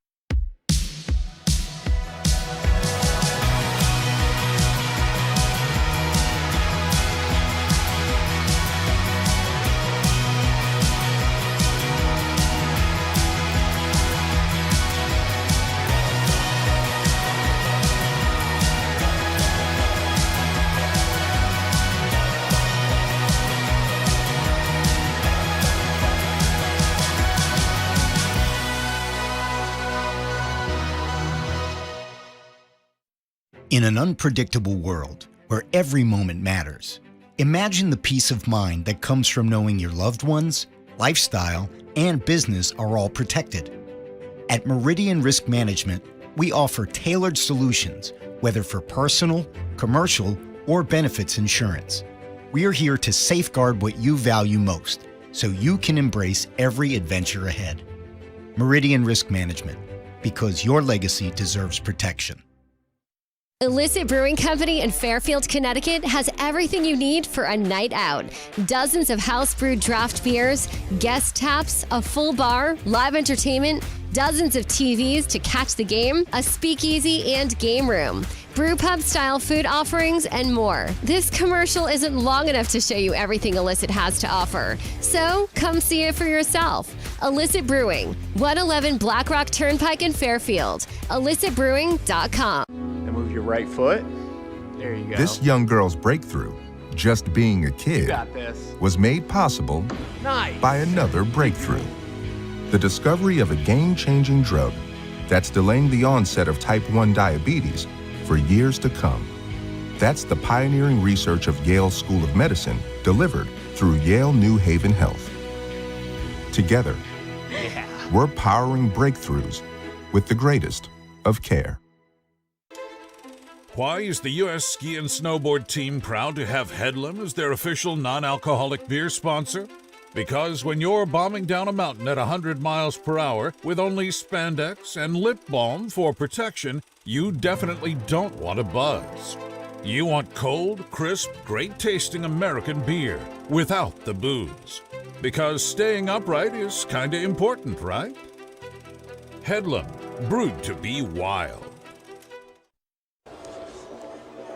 In an unpredictable world where every moment matters, imagine the peace of mind that comes from knowing your loved ones, lifestyle, and business are all protected. At Meridian Risk Management, we offer tailored solutions, whether for personal, commercial, or benefits insurance. We are here to safeguard what you value most, so you can embrace every adventure ahead. Meridian Risk Management, because your legacy deserves protection. Illicit Brewing Company in Fairfield, Connecticut has everything you need for a night out. Dozens of house brewed draft beers, guest taps, a full bar, live entertainment, dozens of TVs to catch the game, a speakeasy and game room, brew pub style food offerings, and more. This commercial isn't long enough to show you everything Illicit has to offer. So come see it for yourself. Illicit Brewing, 111 Black Rock Turnpike in Fairfield. IllicitBrewing.com. And move your right foot. There you go. This young girl's breakthrough, just being a You kid, got this. was made possible Nice. by another breakthrough. The discovery of a game-changing drug that's delaying the onset of type 1 diabetes for years to come. That's the pioneering research of Yale School of Medicine delivered through Yale New Haven Health. Together, we're powering breakthroughs with the greatest of care. Why is the U.S. ski and snowboard team proud to have Headlam as their official non-alcoholic beer sponsor? Because when you're bombing down a mountain at 100 miles per hour with only spandex and lip balm for protection, you definitely don't want to buzz. You want cold, crisp, great-tasting American beer without the booze. Because staying upright is kinda important, right? Headlam, brewed to be wild.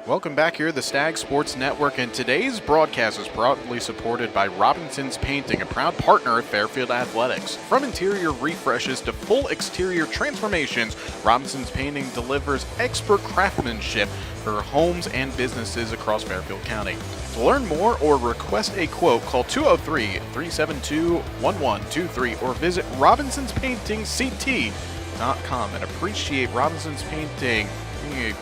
Welcome back here to the Stag Sports Network, and today's broadcast is proudly supported by Robinson's Painting, a proud partner of Fairfield Athletics. From interior refreshes to full exterior transformations, Robinson's Painting delivers expert craftsmanship for homes and businesses across Fairfield County. To learn more or request a quote, call 203-372-1123 or visit robinsonspaintingct.com, and appreciate Robinson's Painting being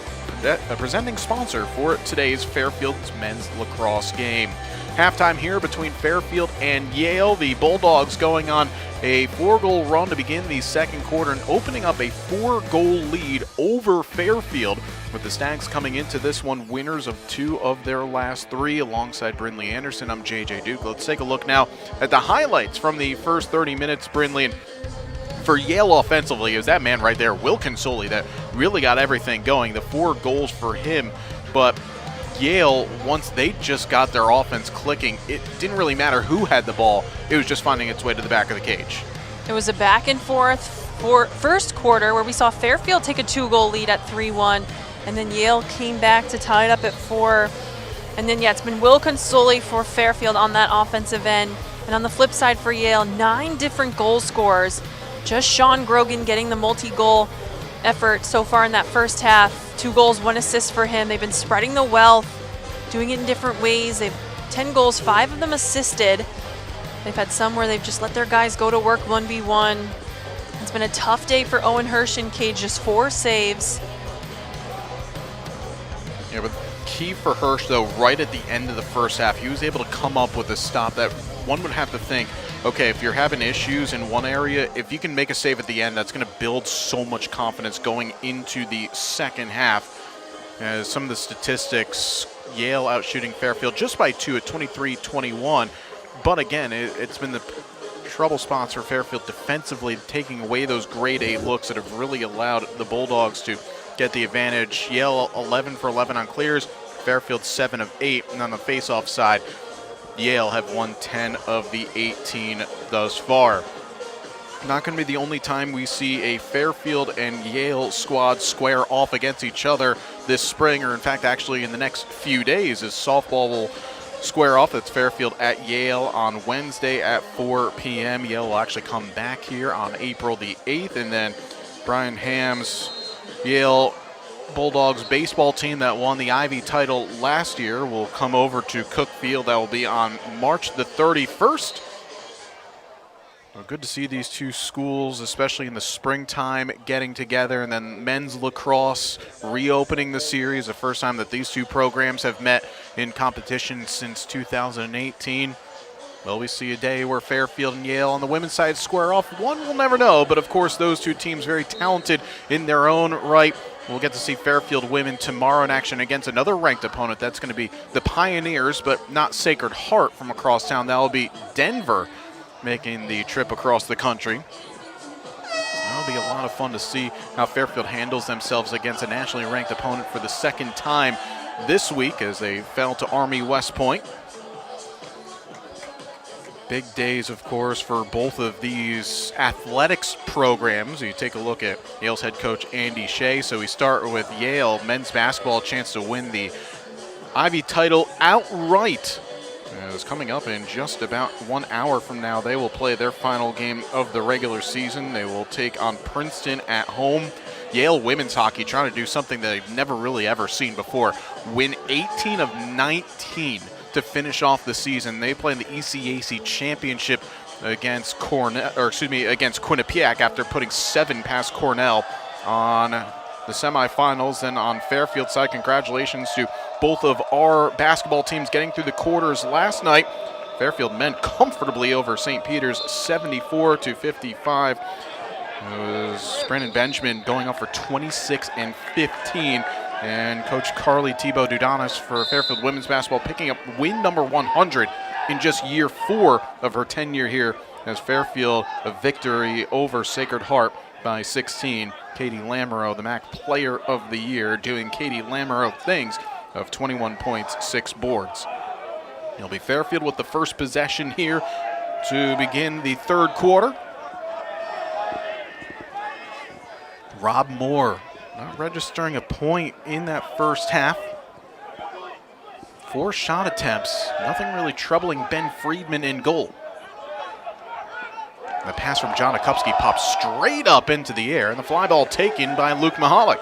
a presenting sponsor for today's Fairfield's men's lacrosse game. Halftime here between Fairfield and Yale. The Bulldogs going on a 4-goal run to begin the second quarter and opening up a 4-goal lead over Fairfield, with the Stags coming into this one winners of 2 of their last 3. Alongside Brindley Anderson, I'm JJ Duke. Let's take a look now at the highlights from the first 30 minutes, Brindley. And for Yale offensively, it was that man right there, Will Consoli, that really got everything going. The 4 goals for him, but Yale, once they just got their offense clicking, it didn't really matter who had the ball. It was just finding its way to the back of the cage. It was a back and forth for first quarter where we saw Fairfield take a 2-goal lead at 3-1, and then Yale came back to tie it up at 4. And then, it's been Will Consoli for Fairfield on that offensive end. And on the flip side for Yale, 9 different goal scorers. Just Sean Grogan getting the multi-goal effort so far in that first half. 2 goals, 1 assist for him. They've been spreading the wealth, doing it in different ways. They've 10 goals, 5 of them assisted. They've had some where they've just let their guys go to work 1v1. It's been a tough day for Owen Hirsch in cage, just 4 saves. Yeah, but key for Hirsch, though, right at the end of the first half, he was able to come up with a stop that one would have to think, okay, if you're having issues in one area, if you can make a save at the end, that's going to build so much confidence going into the second half. As some of the statistics, Yale outshooting Fairfield just by 2 at 23-21. But again, it's been the trouble spots for Fairfield defensively, taking away those grade A looks that have really allowed the Bulldogs to get the advantage. Yale 11 for 11 on clears, Fairfield 7 of 8, and on the face-off side, Yale have won 10 of the 18 thus far. Not going to be the only time we see a Fairfield and Yale squad square off against each other this spring, or in fact actually in the next few days, as softball will square off. That's Fairfield at Yale on Wednesday at 4 p.m. Yale will actually come back here on April the 8th, and then Brian Ham's Yale Bulldogs baseball team that won the Ivy title last year will come over to Cookfield. That will be on March the 31st. Well, good to see these two schools, especially in the springtime, getting together, and then men's lacrosse reopening the series, the first time that these two programs have met in competition since 2018. Well, we see a day where Fairfield and Yale on the women's side square off. One will never know, but of course those two teams very talented in their own right. We'll get to see Fairfield women tomorrow in action against another ranked opponent. That's going to be the Pioneers, but not Sacred Heart from across town. That will be Denver making the trip across the country. That'll be a lot of fun to see how Fairfield handles themselves against a nationally ranked opponent for the second time this week, as they fell to Army West Point. Big days, of course, for both of these athletics programs. You take a look at Yale's head coach, Andy Shea. So we start with Yale men's basketball, a chance to win the Ivy title outright. It's coming up in just about 1 hour from now. They will play their final game of the regular season. They will take on Princeton at home. Yale women's hockey trying to do something that they've never really ever seen before. Win 18 of 19 to finish off the season. They play in the ECAC championship against against Quinnipiac after putting 7 past Cornell on the semifinals. And on Fairfield side, congratulations to both of our basketball teams getting through the quarters last night. Fairfield men comfortably over St. Peter's, 74-55. It was Brandon Benjamin going up for 26 and 15. And Coach Carly Thibault Dudanis for Fairfield women's basketball picking up win number 100 in just year 4 of her tenure here, as Fairfield a victory over Sacred Heart by 16. Katie Lamoureux, the MAC Player of the Year, doing Katie Lamoureux things of 21 points, 6 boards. It'll be Fairfield with the first possession here to begin the third quarter. Rob Moore not registering a point in that first half. 4 shot attempts, nothing really troubling Ben Friedman in goal. The pass from John Akupski pops straight up into the air, and the fly ball taken by Luke Mahalik.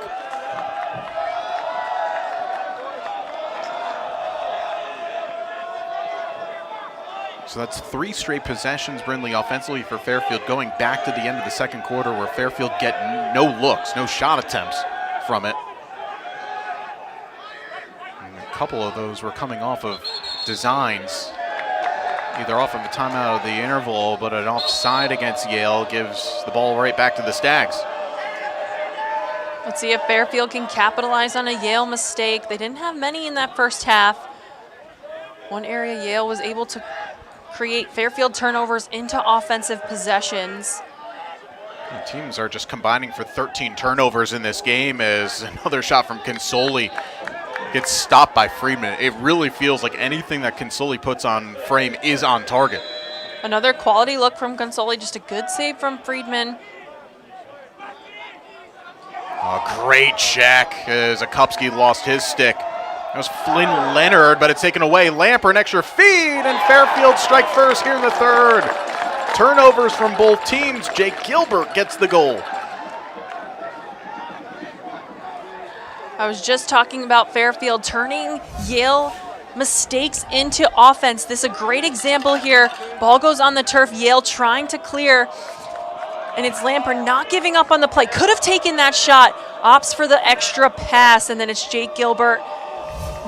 So that's 3 straight possessions, Brindley, offensively for Fairfield, going back to the end of the second quarter where Fairfield get no looks, no shot attempts from it. And a couple of those were coming off of designs, either off of a timeout of the interval, but an offside against Yale gives the ball right back to the Stags. Let's see if Fairfield can capitalize on a Yale mistake. They didn't have many in that first half. One area Yale was able to create Fairfield turnovers into offensive possessions. The teams are just combining for 13 turnovers in this game, as another shot from Consoli gets stopped by Friedman. It really feels like anything that Consoli puts on frame is on target. Another quality look from Consoli, just a good save from Friedman. A great check as Akupski lost his stick. That was Flynn Leonard, but it's taken away. Lamper, an extra feed, and Fairfield strike first here in the third. Turnovers from both teams. Jake Gilbert gets the goal. I was just talking about Fairfield turning Yale mistakes into offense. This is a great example here. Ball goes on the turf, Yale trying to clear, and it's Lamper not giving up on the play. Could have taken that shot, opts for the extra pass, and then it's Jake Gilbert.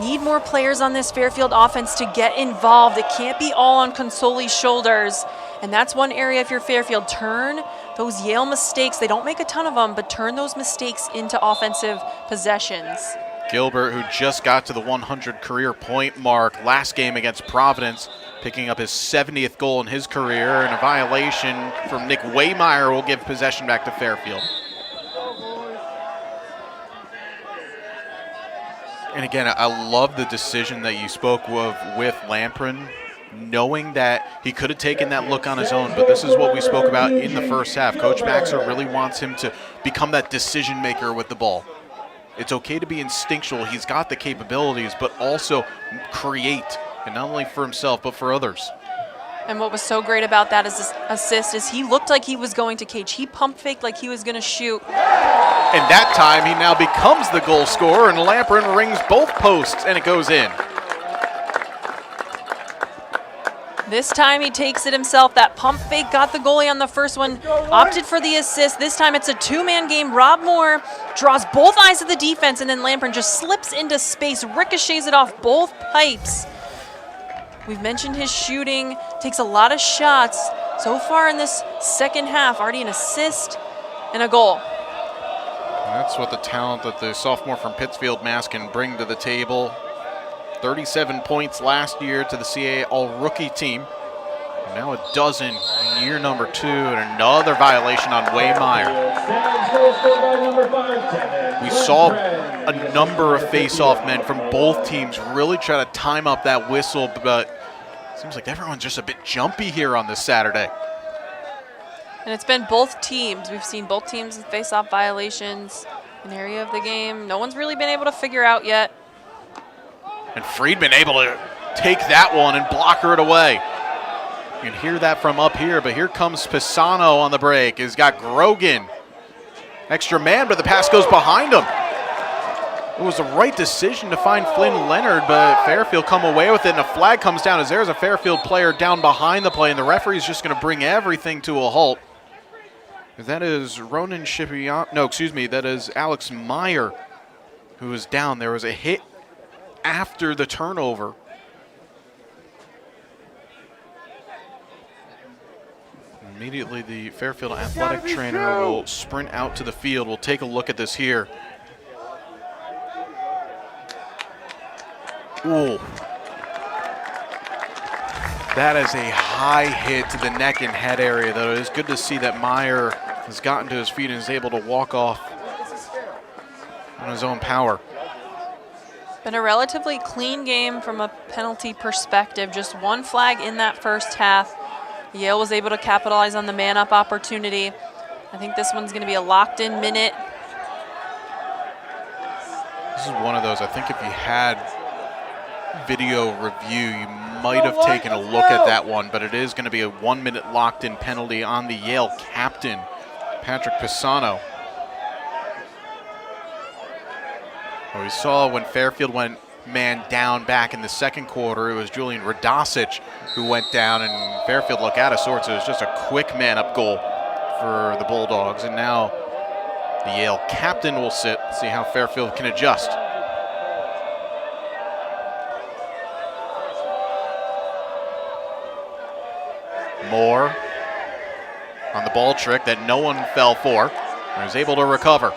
Need more players on this Fairfield offense to get involved. It can't be all on Consoli's shoulders. And that's one area if you're Fairfield. Turn those Yale mistakes, they don't make a ton of them, but turn those mistakes into offensive possessions. Gilbert, who just got to the 100 career point mark last game against Providence, picking up his 70th goal in his career, and a violation from Nick Waymeyer will give possession back to Fairfield. And again, I love the decision that you spoke of with Lamprin, knowing that he could have taken that look on his own, but this is what we spoke about in the first half. Coach Baxter really wants him to become that decision maker with the ball. It's okay to be instinctual. He's got the capabilities, but also create, and not only for himself, but for others. And what was so great about that is this assist is he looked like he was going to cage. He pump faked like he was going to shoot. And that time he now becomes the goal scorer, and Lamprin rings both posts, and it goes in. This time he takes it himself. That pump fake got the goalie on the first one, opted for the assist. This time it's a 2-man game. Rob Moore draws both eyes of the defense, and then Lamprin just slips into space, ricochets it off both pipes. We've mentioned his shooting, takes a lot of shots. So far in this second half, already an assist and a goal. That's what the talent that the sophomore from Pittsfield, Mass, can bring to the table. 37 points last year to the CAA All-Rookie team. And now a dozen in year number 2, and another violation on Waymeyer. We saw a number of face-off men from both teams really try to time up that whistle, but it seems like everyone's just a bit jumpy here on this Saturday. And it's been both teams. We've seen both teams face off violations, an area of the game no one's really been able to figure out yet. And Friedman able to take that one and blocker it away. You can hear that from up here, but here comes Pisano on the break. He's got Grogan. Extra man, but the pass goes behind him. It was the right decision to find Flynn Leonard, but Fairfield come away with it, and a flag comes down as there's a Fairfield player down behind the play, and the referee's just going to bring everything to a halt. That is Ronan Shipian. No, excuse me, that is Alex Meyer who was down. There was a hit after the turnover. Immediately, the Fairfield athletic trainer will sprint out to the field. We'll take a look at this here. Ooh. That is a high hit to the neck and head area, though. It is good to see that Meyer has gotten to his feet and is able to walk off on his own power. Been a relatively clean game from a penalty perspective. Just one flag in that first half. Yale was able to capitalize on the man-up opportunity. I think this one's going to be a locked-in minute. This is one of those, I think if you had video review, you might have taken a look at that one, but it is going to be a 1-minute locked-in penalty on the Yale captain, Patrick Pisano. Well, we saw when Fairfield went man down back in the second quarter, it was Julian Radosic who went down, and Fairfield looked out of sorts. It was just a quick man-up goal for the Bulldogs, and now the Yale captain will sit, see how Fairfield can adjust. Moore on the ball trick that no one fell for, and was able to recover.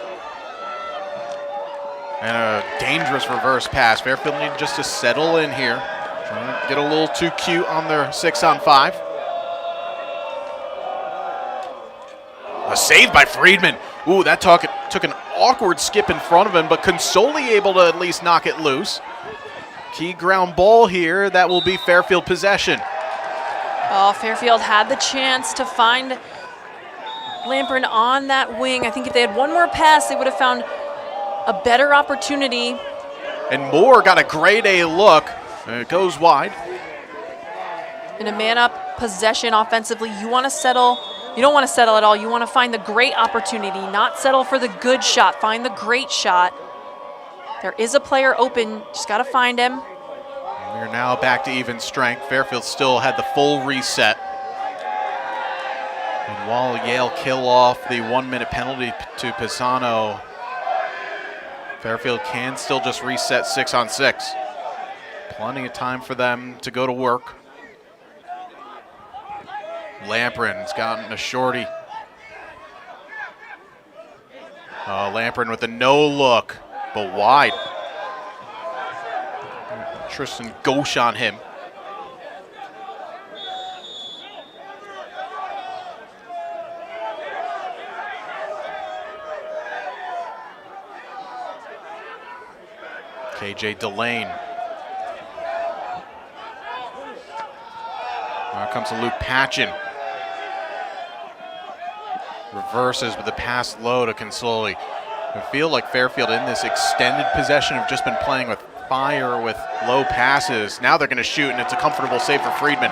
And a dangerous reverse pass. Fairfield needed just to settle in here. Trying to get a little too cute on their 6-on-5. A save by Friedman. Ooh, that took an awkward skip in front of him, but Consoli able to at least knock it loose. Key ground ball here. That will be Fairfield possession. Oh, Fairfield had the chance to find Lamprin on that wing. I think if they had one more pass, they would have found a better opportunity. And Moore got a grade A look. And it goes wide. In a man-up possession offensively, you want to settle. You don't want to settle at all. You want to find the great opportunity, not settle for the good shot. Find the great shot. There is a player open. Just got to find him. We're now back to even strength. Fairfield still had the full reset. And while Yale kill off the 1-minute penalty to Pisano, Fairfield can still just reset 6-on-6. Plenty of time for them to go to work. Lamprin's gotten a shorty. Lamprin with a no look, but wide. Tristan Gauche on him. KJ Delane. Now comes to Luke Patchen. Reverses with the pass low to Consoli. I feel like Fairfield in this extended possession have just been playing with fire with low passes. Now they're going to shoot, and it's a comfortable save for Friedman.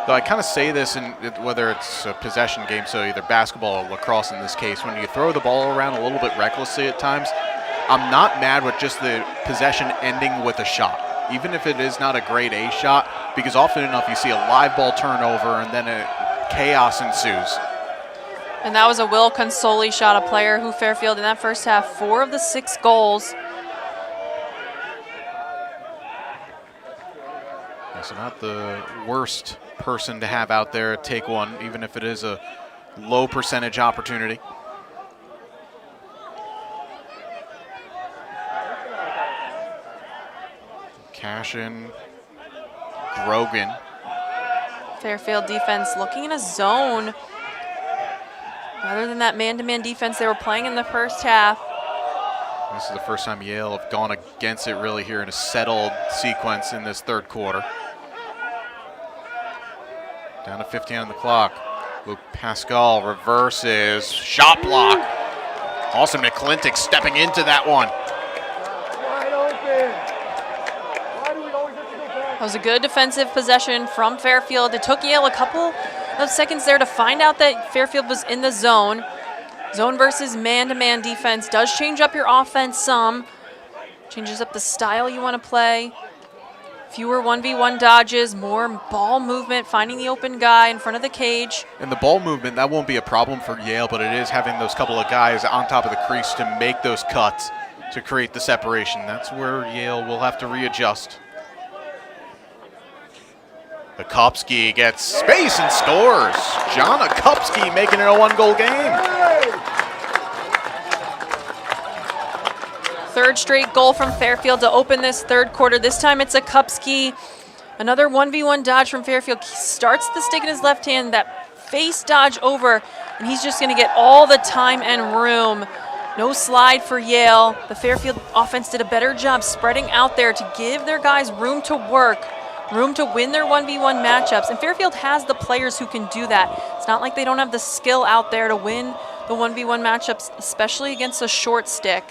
Though I kind of say this in whether it's a possession game, so either basketball or lacrosse in this case, when you throw the ball around a little bit recklessly at times, I'm not mad with just the possession ending with a shot, even if it is not a grade A shot, because often enough you see a live ball turnover and then chaos ensues. And that was a Will Consoli shot, a player who Fairfield in that first half, 4 of the 6 goals. So not the worst person to have out there take one, even if it is a low percentage opportunity. Cashin, Grogan. Fairfield defense looking in a zone. Rather than that man-to-man defense they were playing in the first half. This is the first time Yale have gone against it really here in a settled sequence in this third quarter. Down to 15 on the clock. Luke Pascal reverses, shot block. Austin McClintock stepping into that one. That was a good defensive possession from Fairfield. It took Yale a couple of seconds there to find out that Fairfield was in the zone. Zone versus man-to-man defense does change up your offense some. Changes up the style you want to play. Fewer 1v1 dodges, more ball movement, finding the open guy in front of the cage. And the ball movement, that won't be a problem for Yale, but it is having those couple of guys on top of the crease to make those cuts to create the separation. That's where Yale will have to readjust. Akupski gets space and scores. John Akupski making it a 1-goal game. Third straight goal from Fairfield to open this third quarter. This time it's Akupski. Another 1v1 dodge from Fairfield. He starts the stick in his left hand, that face dodge over, and he's just gonna get all the time and room. No slide for Yale. The Fairfield offense did a better job spreading out there to give their guys room to work, room to win their 1v1 matchups. And Fairfield has the players who can do that. It's not like they don't have the skill out there to win the 1v1 matchups, especially against a short stick.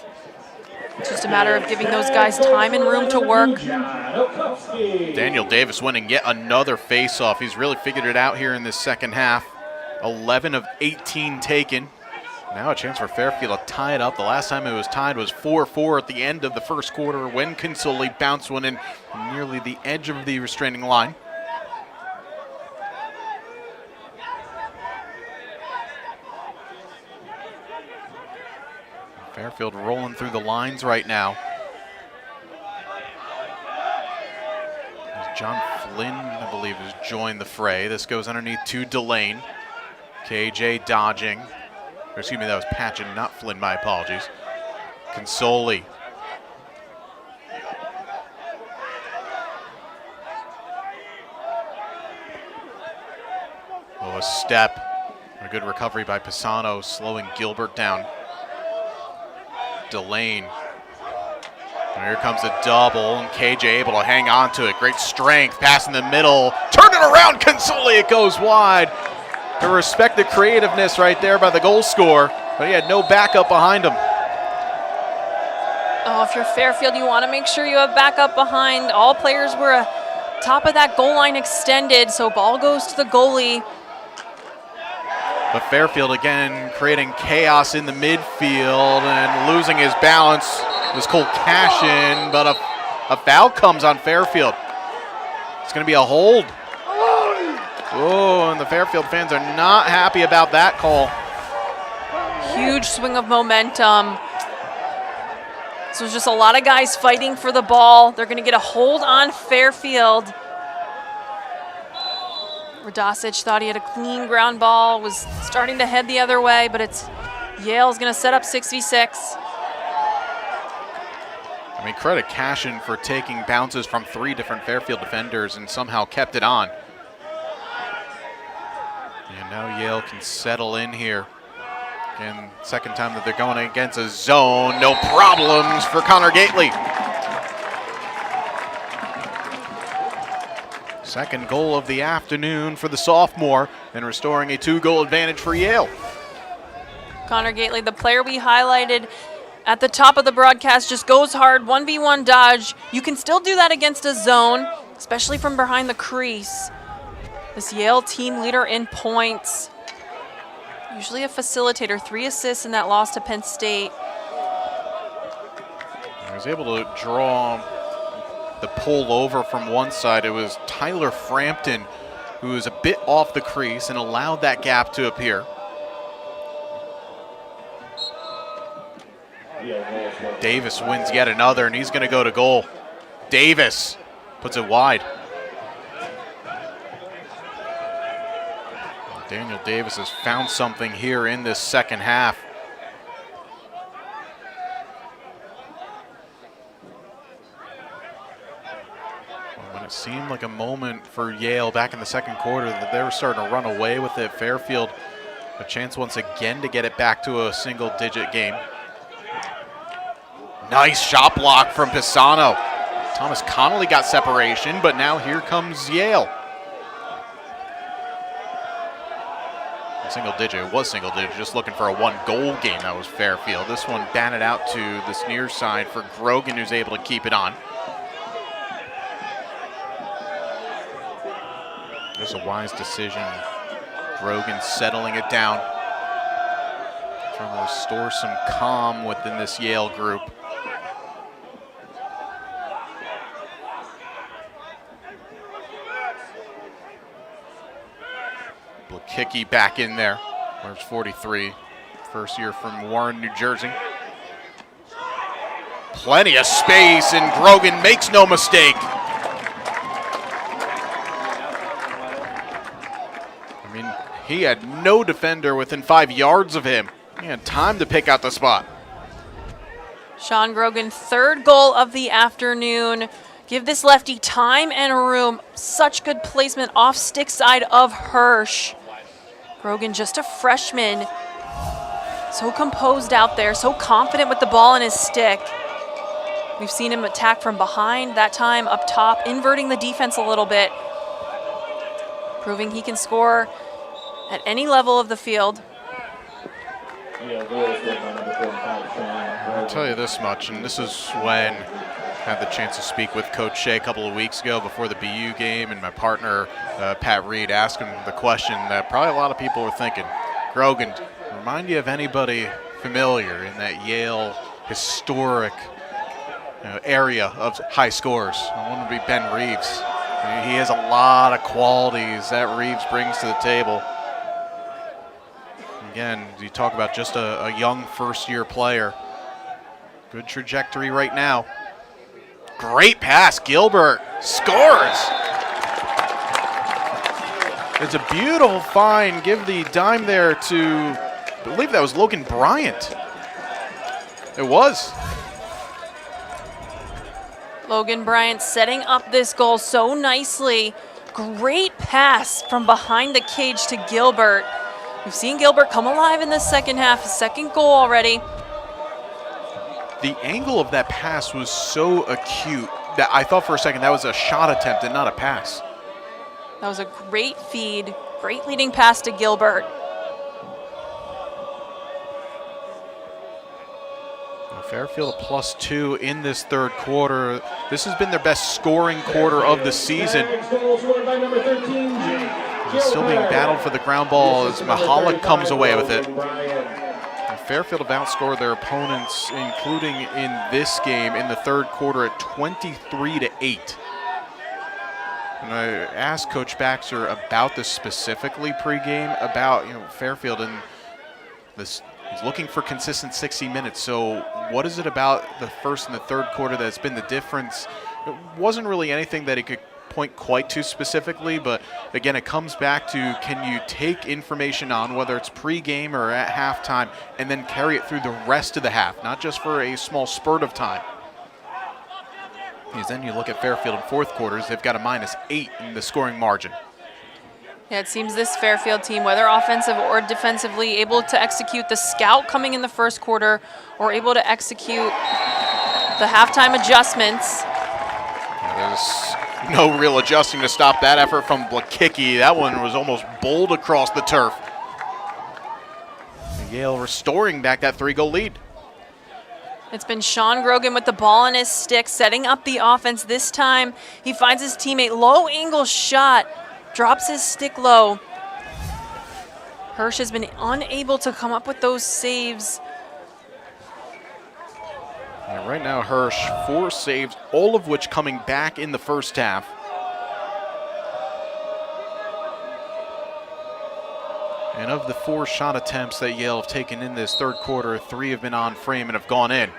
It's just a matter of giving those guys time and room to work. Daniel Davis winning yet another face-off. He's really figured it out here in this second half. 11 of 18 taken. Now a chance for Fairfield to tie it up. The last time it was tied was 4-4 at the end of the first quarter when Consoli bounced one in nearly the edge of the restraining line. Fairfield rolling through the lines right now. As John Flynn, I believe, has joined the fray. This goes underneath to Delane. KJ dodging. Or excuse me, that was Patchen, not Flynn, my apologies. Consoli. Oh, a step. A good recovery by Pisano, slowing Gilbert down. Delane. And here comes a double, and KJ able to hang on to it. Great strength, pass in the middle. Turn it around, Consoli, it goes wide. To respect the creativeness right there by the goal scorer, but he had no backup behind him. Oh, if you're Fairfield, you want to make sure you have backup behind. All players were top of that goal line extended, so ball goes to the goalie. But Fairfield again creating chaos in the midfield and losing his balance. It was Cole Cashin, but a foul comes on Fairfield. It's going to be a hold. Oh, and the Fairfield fans are not happy about that call. Huge swing of momentum. So it's just a lot of guys fighting for the ball. They're going to get a hold on Fairfield. Radosic thought he had a clean ground ball, was starting to head the other way, but it's Yale's going to set up 6v6. I mean, credit Cashin for taking bounces from 3 different Fairfield defenders and somehow kept it on. And now Yale can settle in here. Again, second time that they're going against a zone. No problems for Connor Gately. Second goal of the afternoon for the sophomore and restoring a 2-goal advantage for Yale. Connor Gately, the player we highlighted at the top of the broadcast, just goes hard, 1v1 dodge. You can still do that against a zone, especially from behind the crease. This Yale team leader in points. Usually a facilitator, 3 assists in that loss to Penn State. He was able to draw the pull over from one side. It was Tyler Frampton who was a bit off the crease and allowed that gap to appear. Davis wins yet another, and he's going to go to goal. Davis puts it wide. Daniel Davis has found something here in this second half. When it seemed like a moment for Yale back in the second quarter that they were starting to run away with it, Fairfield a chance once again to get it back to a single-digit game. Nice shot block from Pisano. Thomas Connolly got separation, but now here comes Yale. Single digit, it was single digit, just looking for a 1-goal game. That was Fairfield. This one batted out to this near side for Grogan, who's able to keep it on. There's a wise decision. Grogan settling it down. Trying to restore some calm within this Yale group. Blakicki back in there. There's 43, first year from Warren, New Jersey. Plenty of space, and Grogan makes no mistake. He had no defender within 5 yards of him. He had time to pick out the spot. Sean Grogan, third goal of the afternoon. Give this lefty time and room. Such good placement off stick side of Hirsch. Grogan, just a freshman. So composed out there, so confident with the ball in his stick. We've seen him attack from behind, that time up top, inverting the defense a little bit. Proving he can score at any level of the field. I'll tell you this much, and this is when I had the chance to speak with Coach Shea a couple of weeks ago before the BU game, and my partner, Pat Reed, asked him the question that probably a lot of people were thinking. Grogan, remind you of anybody familiar in that Yale historic area of high scores? I want to be Ben Reeves. He has a lot of qualities that Reeves brings to the table. Again, you talk about just a young first-year player. Good trajectory right now. Great pass, Gilbert scores. It's a beautiful find. Give the dime there to, I believe that was Logan Bryant. It was. Logan Bryant setting up this goal so nicely. Great pass from behind the cage to Gilbert. We've seen Gilbert come alive in the second half, his second goal already. The angle of that pass was so acute that I thought for a second that was a shot attempt and not a pass. That was a great feed, great leading pass to Gilbert. Fairfield a +2 in this third quarter. This has been their best scoring quarter of the season. It's still being battled for the ground ball as Mahalik comes away with it. And Fairfield have outscored their opponents, including in this game, in the third quarter at 23-8. And I asked Coach Baxter about this specifically pregame, about Fairfield and this. He's looking for consistent 60 minutes. So what is it about the first and the third quarter that's been the difference? It wasn't really anything that he could point quite to specifically, but again, it comes back to, can you take information on whether it's pregame or at halftime and then carry it through the rest of the half, not just for a small spurt of time. Because then you look at Fairfield in fourth quarters, they've got a -8 in the scoring margin. Yeah, it seems this Fairfield team, whether offensive or defensively, able to execute the scout coming in the first quarter or able to execute the halftime adjustments. There's no real adjusting to stop that effort from Blakicki. That one was almost bowled across the turf. Yale restoring back that 3-goal lead. It's been Sean Grogan with the ball in his stick, setting up the offense. This time, he finds his teammate, low angle shot, drops his stick low. Hirsch has been unable to come up with those saves. Yeah, right now, Hirsch, 4 saves, all of which coming back in the first half. And of the 4 shot attempts that Yale have taken in this third quarter, 3 have been on frame and have gone in.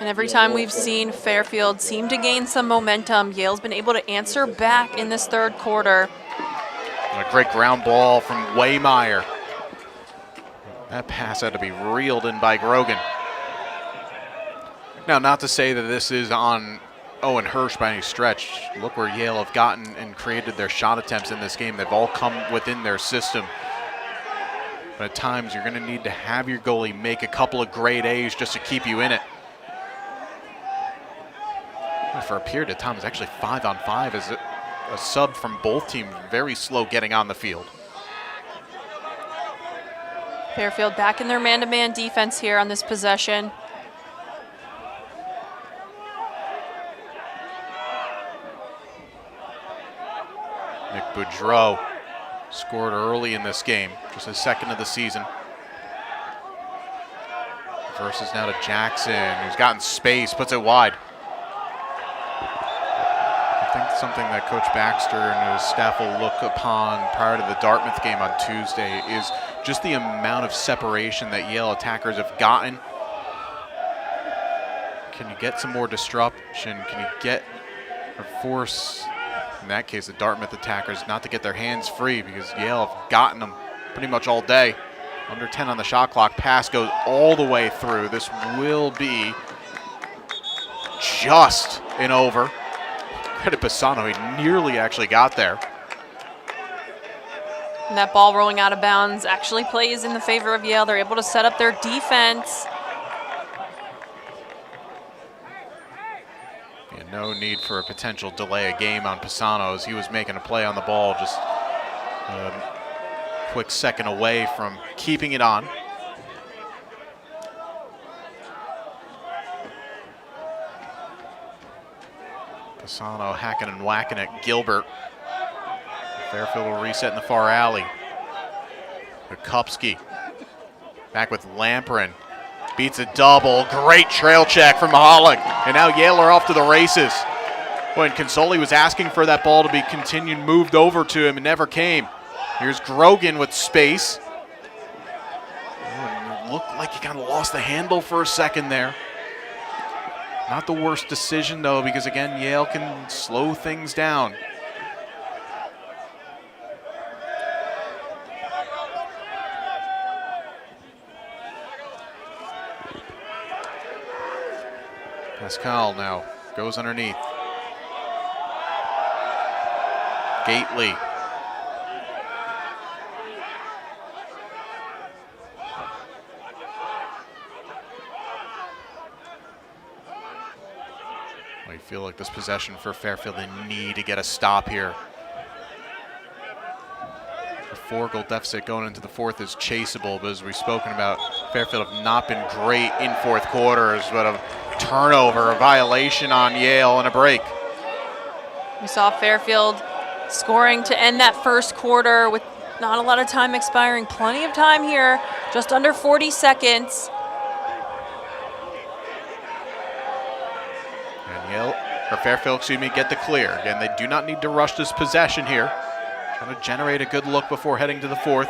And every time we've seen Fairfield seem to gain some momentum, Yale's been able to answer back in this third quarter. And a great ground ball from Waymeyer. That pass had to be reeled in by Grogan. Now, not to say that this is on Owen Hirsch by any stretch. Look where Yale have gotten and created their shot attempts in this game. They've all come within their system. But at times, you're going to need to have your goalie make a couple of grade A's just to keep you in it. For a period of time, it's actually 5-on-5 as a sub from both teams, very slow getting on the field. Fairfield back in their man-to-man defense here on this possession. Nick Boudreau scored early in this game, just his second of the season. Versus now to Jackson, who's gotten space, puts it wide. I think something that Coach Baxter and his staff will look upon prior to the Dartmouth game on Tuesday is just the amount of separation that Yale attackers have gotten. Can you get some more disruption? Can you get or force, in that case, the Dartmouth attackers not to get their hands free, because Yale have gotten them pretty much all day. Under 10 on the shot clock. Pass goes all the way through. This will be just an over. Credit Pisano, he nearly actually got there. And that ball rolling out of bounds actually plays in the favor of Yale. They're able to set up their defense. Yeah, no need for a potential delay of game on Pisano as he was making a play on the ball, just a quick second away from keeping it on. Pisano hacking and whacking at Gilbert. Fairfield will reset in the far alley. Kupski back with Lamperin. Beats a double. Great trail check from Mahalik. And now Yale are off to the races. When Consoli was asking for that ball to be continued, moved over to him, and never came. Here's Grogan with space. Oh, it looked like he kind of lost the handle for a second there. Not the worst decision, though, because, again, Yale can slow things down. Pascal now goes underneath. Gately. I feel like this possession for Fairfield, they need to get a stop here. The 4-goal deficit going into the fourth is chaseable, but as we've spoken about, Fairfield have not been great in fourth quarters, but a turnover, a violation on Yale, and a break. We saw Fairfield scoring to end that first quarter with not a lot of time expiring. Plenty of time here, just under 40 seconds. And Yale, or Fairfield, excuse me, get the clear. Again, they do not need to rush this possession here. Trying to generate a good look before heading to the fourth.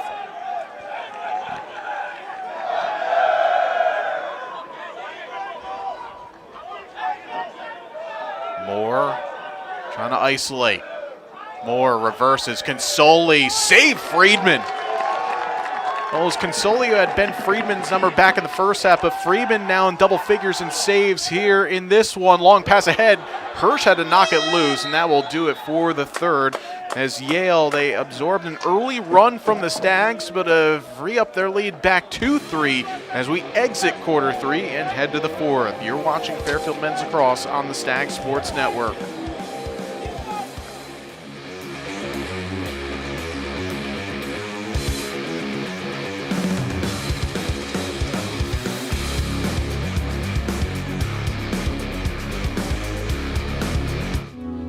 Moore trying to isolate. Moore reverses. Consoli save Friedman. Well, it was Consoli who had Ben Friedman's number back in the first half, but Friedman now in double figures in saves here in this one. Long pass ahead. Hirsch had to knock it loose, and that will do it for the third. As Yale, they absorbed an early run from the Stags, but re-up their lead back to 3 as we exit quarter 3 and head to the fourth. You're watching Fairfield Men's Lacrosse on the Stag Sports Network.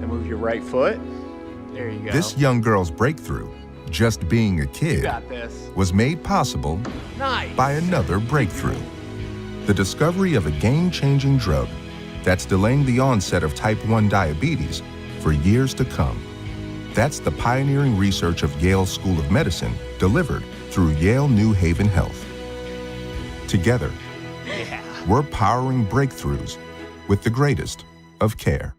And move your right foot. There you go. This young girl's breakthrough, just being a You kid, got this. was made possible Nice. by another breakthrough. The discovery of a game-changing drug that's delaying the onset of type 1 diabetes for years to come. That's the pioneering research of Yale School of Medicine delivered through Yale New Haven Health. Together, we're powering breakthroughs with the greatest of care.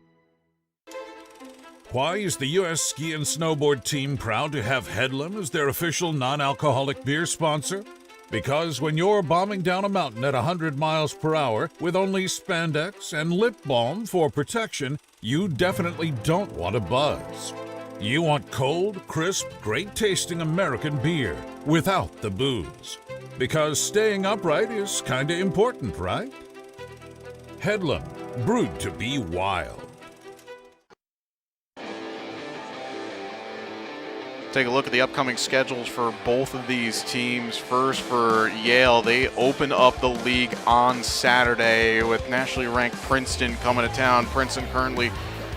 Why is the U.S. ski and snowboard team proud to have Headlam as their official non-alcoholic beer sponsor? Because when you're bombing down a mountain at 100 miles per hour with only spandex and lip balm for protection, you definitely don't want a buzz. You want cold, crisp, great-tasting American beer without the booze. Because staying upright is kinda important, right? Headlam, brewed to be wild. Take a look at the upcoming schedules for both of these teams. First for Yale, they open up the league on Saturday with nationally ranked Princeton coming to town. Princeton currently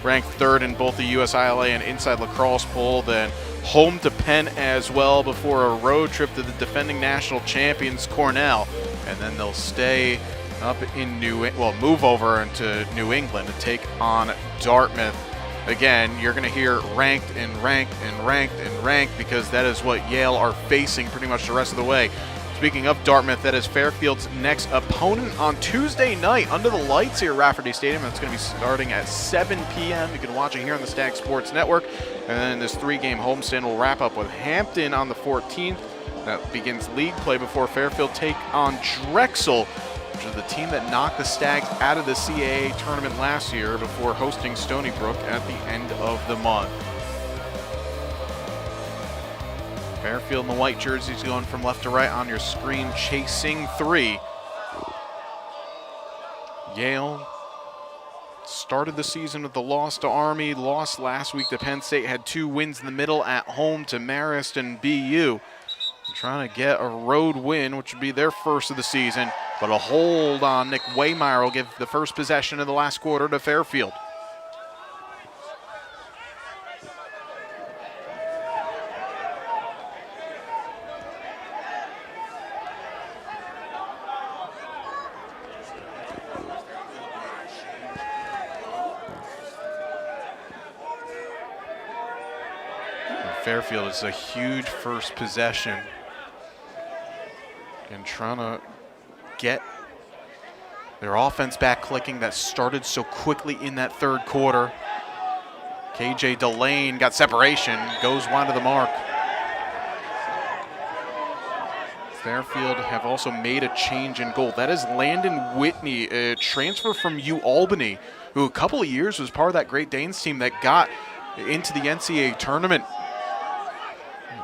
ranked 3rd in both the USILA and Inside Lacrosse poll. Then home to Penn as well before a road trip to the defending national champions Cornell. And then they'll stay up in move over into New England to take on Dartmouth. Again, you're going to hear ranked and ranked and ranked and ranked because that is what Yale are facing pretty much the rest of the way. Speaking of Dartmouth, that is Fairfield's next opponent on Tuesday night under the lights here at Rafferty Stadium. That's going to be starting at 7 p.m. You can watch it here on the Stag Sports Network. And then this 3-game homestand will wrap up with Hampton on the 14th, That begins league play before Fairfield take on Drexel, which is the team that knocked the Stags out of the CAA tournament last year before hosting Stony Brook at the end of the month. Fairfield in the white jerseys going from left to right on your screen, chasing 3. Yale started the season with the loss to Army, lost last week to Penn State, had 2 wins in the middle at home to Marist and BU. Trying to get a road win, which would be their first of the season, but a hold on Nick Waymeyer will give the first possession of the last quarter to Fairfield. Fairfield is a huge first possession and trying to get their offense back clicking that started so quickly in that third quarter. KJ Delane got separation, goes wide of the mark. Fairfield have also made a change in goal. That is Landon Whitney, a transfer from UAlbany, who a couple of years was part of that Great Danes team that got into the NCAA tournament.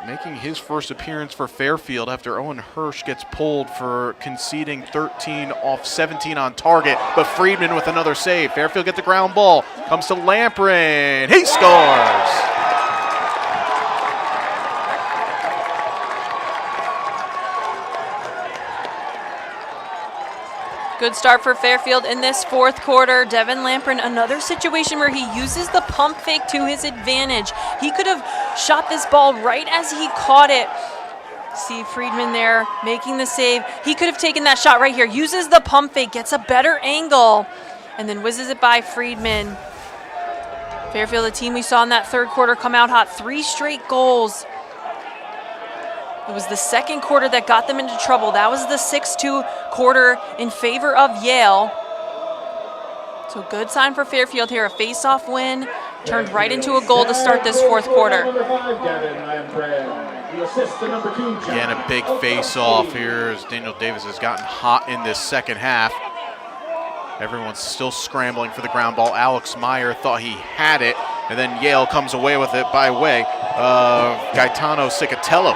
Making his first appearance for Fairfield after Owen Hirsch gets pulled for conceding 13 off 17 on target, but Friedman with another save. Fairfield gets the ground ball, comes to Lamprin, he scores! Good start for Fairfield in this fourth quarter. Devin Lamprin, another situation where he uses the pump fake to his advantage. He could have shot this ball right as he caught it. See Friedman there making the save. He could have taken that shot right here. Uses the pump fake, gets a better angle, and then whizzes it by Friedman. Fairfield, the team we saw in that third quarter, come out hot. 3 straight goals. It was the second quarter that got them into trouble. That was the 6-2 quarter in favor of Yale. So good sign for Fairfield here. A face-off win turned right into a goal to start this fourth quarter. Again, a big face-off here as Daniel Davis has gotten hot in this second half. Everyone's still scrambling for the ground ball. Alex Meyer thought he had it, and then Yale comes away with it by way of Gaetano Cicatello.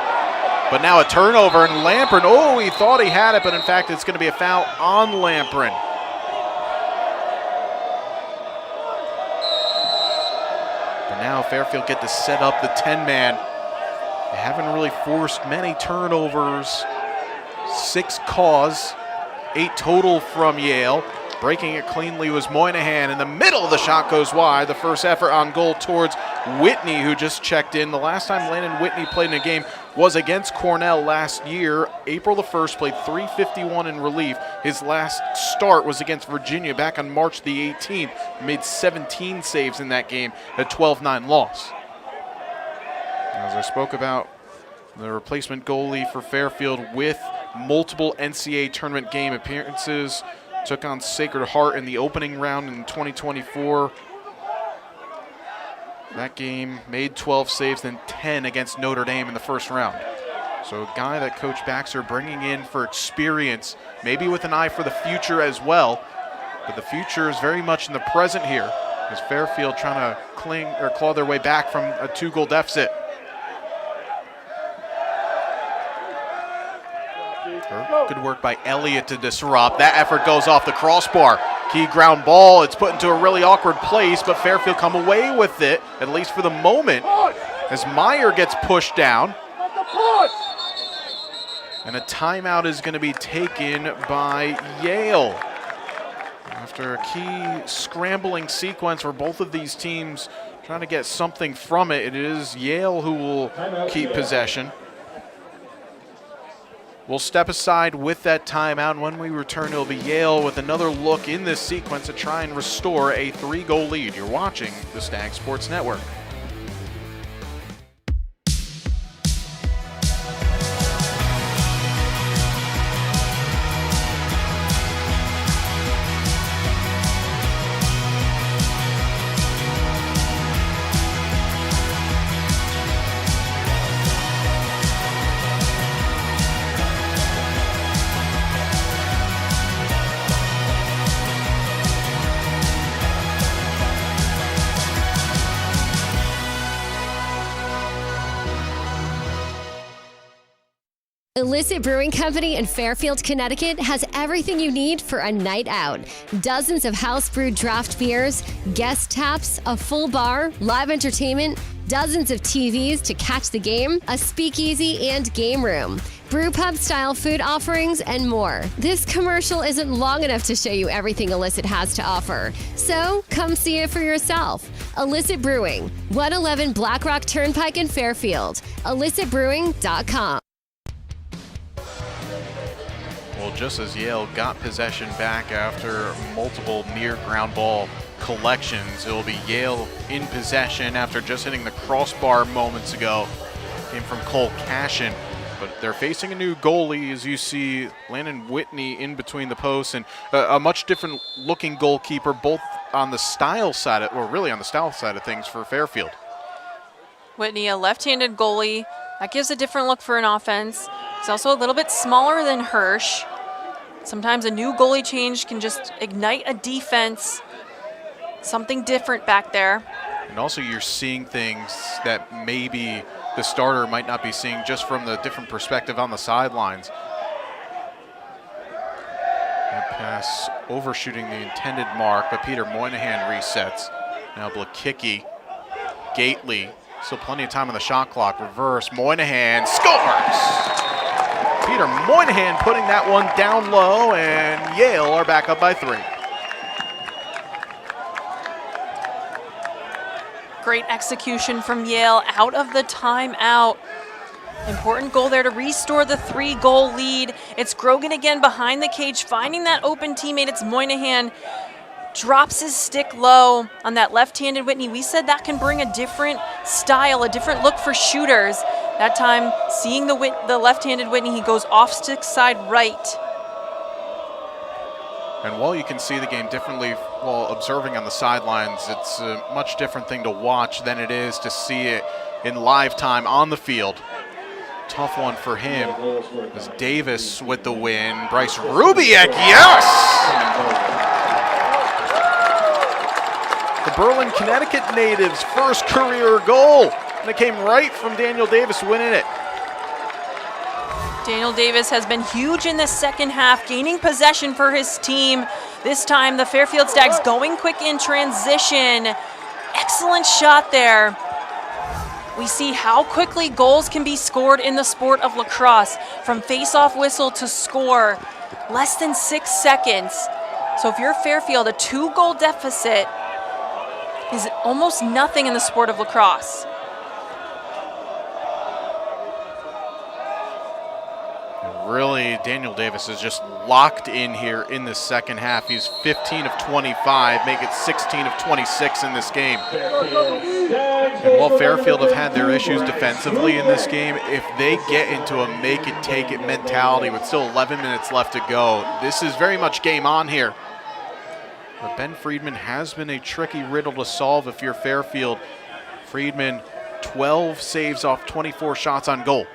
But now a turnover, and Lamprin, oh, he thought he had it, but in fact it's going to be a foul on Lamprin. But now Fairfield get to set up the 10-man. They haven't really forced many turnovers. 6 cause, 8 total from Yale. Breaking it cleanly was Moynihan. In the middle, the shot goes wide. The first effort on goal towards Whitney, who just checked in. The last time Landon Whitney played in a game was against Cornell last year. April the 1st, played .351 in relief. His last start was against Virginia back on March the 18th. Made 17 saves in that game, a 12-9 loss. As I spoke about, the replacement goalie for Fairfield with multiple NCAA tournament game appearances. Took on Sacred Heart in the opening round in 2024. That game made 12 saves, then 10 against Notre Dame in the first round. So a guy that Coach Baxter bringing in for experience, maybe with an eye for the future as well. But the future is very much in the present here, as Fairfield trying to claw their way back from a 2-goal deficit. Good work by Elliott to disrupt. That effort goes off the crossbar. Key ground ball. It's put into a really awkward place, but Fairfield come away with it, at least for the moment, as Meyer gets pushed down. And a timeout is going to be taken by Yale. After a key scrambling sequence where both of these teams trying to get something from it, it is Yale who will keep possession. We'll step aside with that timeout, and when we return, it'll be Yale with another look in this sequence to try and restore a 3-goal lead. You're watching the Stag Sports Network. Illicit Brewing Company in Fairfield, Connecticut has everything you need for a night out. Dozens of house brewed draft beers, guest taps, a full bar, live entertainment, dozens of TVs to catch the game, a speakeasy and game room, brew pub style food offerings, and more. This commercial isn't long enough to show you everything Illicit has to offer. So come see it for yourself. Illicit Brewing, 111 Black Rock Turnpike in Fairfield. IllicitBrewing.com. Well, just as Yale got possession back after multiple near ground ball collections, it will be Yale in possession after just hitting the crossbar moments ago. Came from Cole Cashin, but they're facing a new goalie, as you see Landon Whitney in between the posts, and a much different looking goalkeeper, both on the style side, really on the style side of things for Fairfield. Whitney, a left-handed goalie. That gives a different look for an offense. He's also a little bit smaller than Hirsch. Sometimes a new goalie change can just ignite a defense. Something different back there. And also you're seeing things that maybe the starter might not be seeing just from the different perspective on the sidelines. That pass overshooting the intended mark, but Peter Moynihan resets. Now Blakicki, Gately, still plenty of time on the shot clock. Reverse, Moynihan scores! Peter Moynihan putting that one down low, and Yale are back up by 3. Great execution from Yale out of the timeout. Important goal there to restore the 3-goal lead. It's Grogan again behind the cage, finding that open teammate. It's Moynihan. Drops his stick low on that left-handed Whitney. We said that can bring a different style, a different look for shooters. That time, seeing the left-handed Whitney, he goes off stick side right. And while you can see the game differently while observing on the sidelines, it's a much different thing to watch than it is to see it in live time on the field. Tough one for him. As Davis with the win. Bryce Rubiak, yes! The Berlin, Connecticut native's first career goal. And it came right from Daniel Davis winning it. Daniel Davis has been huge in the second half, gaining possession for his team. This time the Fairfield Stags going quick in transition. Excellent shot there. We see how quickly goals can be scored in the sport of lacrosse. From face-off whistle to score, less than 6 seconds. So if you're Fairfield, a 2-goal deficit is almost nothing in the sport of lacrosse. Really, Daniel Davis is just locked in here in the second half. He's 15 of 25, make it 16 of 26 in this game. And while Fairfield have had their issues defensively in this game, if they get into a make-it-take-it mentality with still 11 minutes left to go, this is very much game on here. But Ben Friedman has been a tricky riddle to solve if you're Fairfield. Friedman, 12 saves off 24 shots on goal.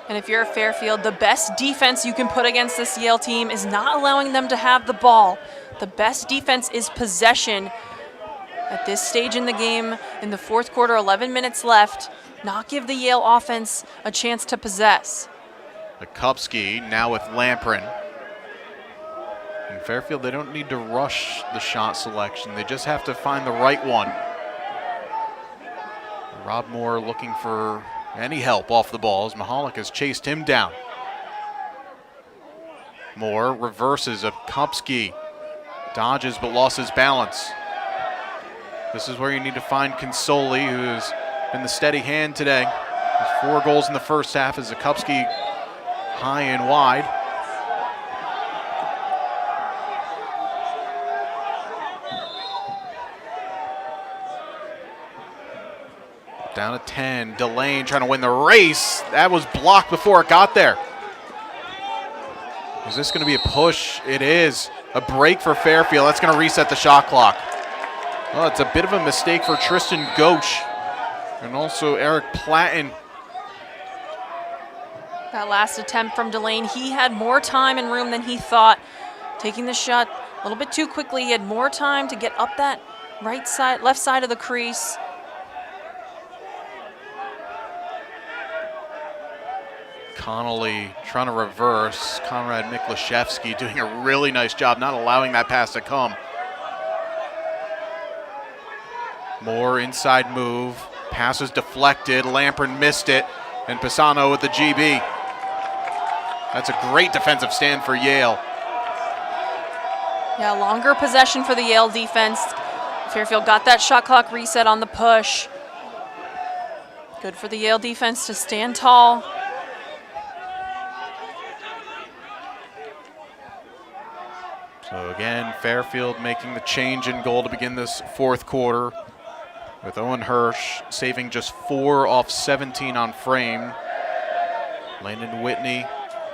And if you're Fairfield, the best defense you can put against this Yale team is not allowing them to have the ball. The best defense is possession. At this stage in the game, in the fourth quarter, 11 minutes left, not give the Yale offense a chance to possess. Kupski now with Lamprin. In Fairfield, they don't need to rush the shot selection. They just have to find the right one. Rob Moore looking for any help off the ball as Mahalik has chased him down. Moore reverses of Kupski. Dodges but lost his balance. This is where you need to find Consoli, who's been the steady hand today. There's 4 goals in the first half as Kupski high and wide. Down to 10, Delane trying to win the race. That was blocked before it got there. Is this gonna be a push? It is. A break for Fairfield. That's gonna reset the shot clock. Well, it's a bit of a mistake for Tristan Goach and also Eric Platten. That last attempt from Delane, he had more time and room than he thought. Taking the shot a little bit too quickly. He had more time to get up that right side, left side of the crease. Connolly trying to reverse. Konrad Miklaszewski doing a really nice job not allowing that pass to come. More inside move. Pass is deflected. Lamprin missed it. And Pisano with the GB. That's a great defensive stand for Yale. Yeah, longer possession for the Yale defense. Fairfield got that shot clock reset on the push. Good for the Yale defense to stand tall. So again, Fairfield making the change in goal to begin this fourth quarter, with Owen Hirsch saving just 4 off 17 on frame. Landon Whitney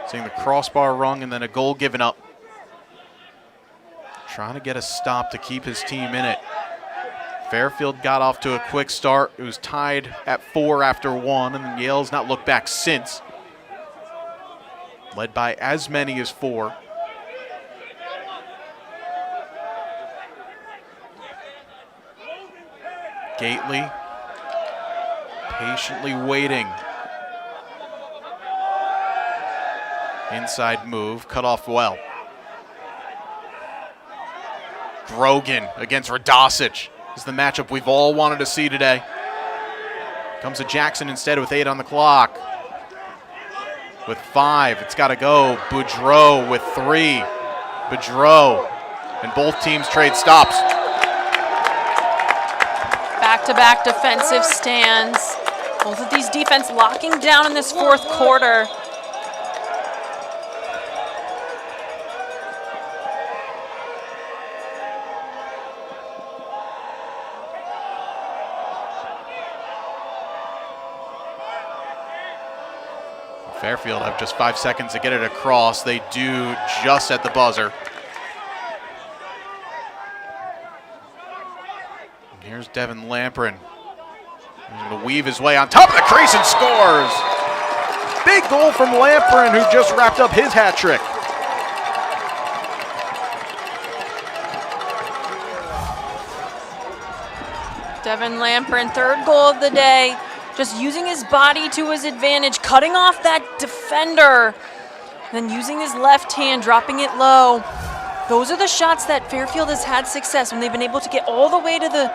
seeing the crossbar rung and then a goal given up. Trying to get a stop to keep his team in it. Fairfield got off to a quick start. It was tied at 4 after 1, and then Yale's not looked back since. Led by as many as 4. Gately patiently waiting. Inside move, cut off well. Grogan against Radosic. This is the matchup we've all wanted to see today. Comes to Jackson instead with 8 on the clock. With 5, it's got to go. Boudreau with 3. Boudreau, and both teams trade stops. Back-to-back defensive stands. Both of these defense locking down in this fourth quarter. Fairfield have just 5 seconds to get it across. They do just at the buzzer. And here's Devin Lamprin. He's going to weave his way on top of the crease and scores. Big goal from Lamprin, who just wrapped up his hat trick. Devin Lamprin, 3rd goal of the day. Just using his body to his advantage, cutting off that defender, then using his left hand, dropping it low. Those are the shots that Fairfield has had success when they've been able to get all the way to the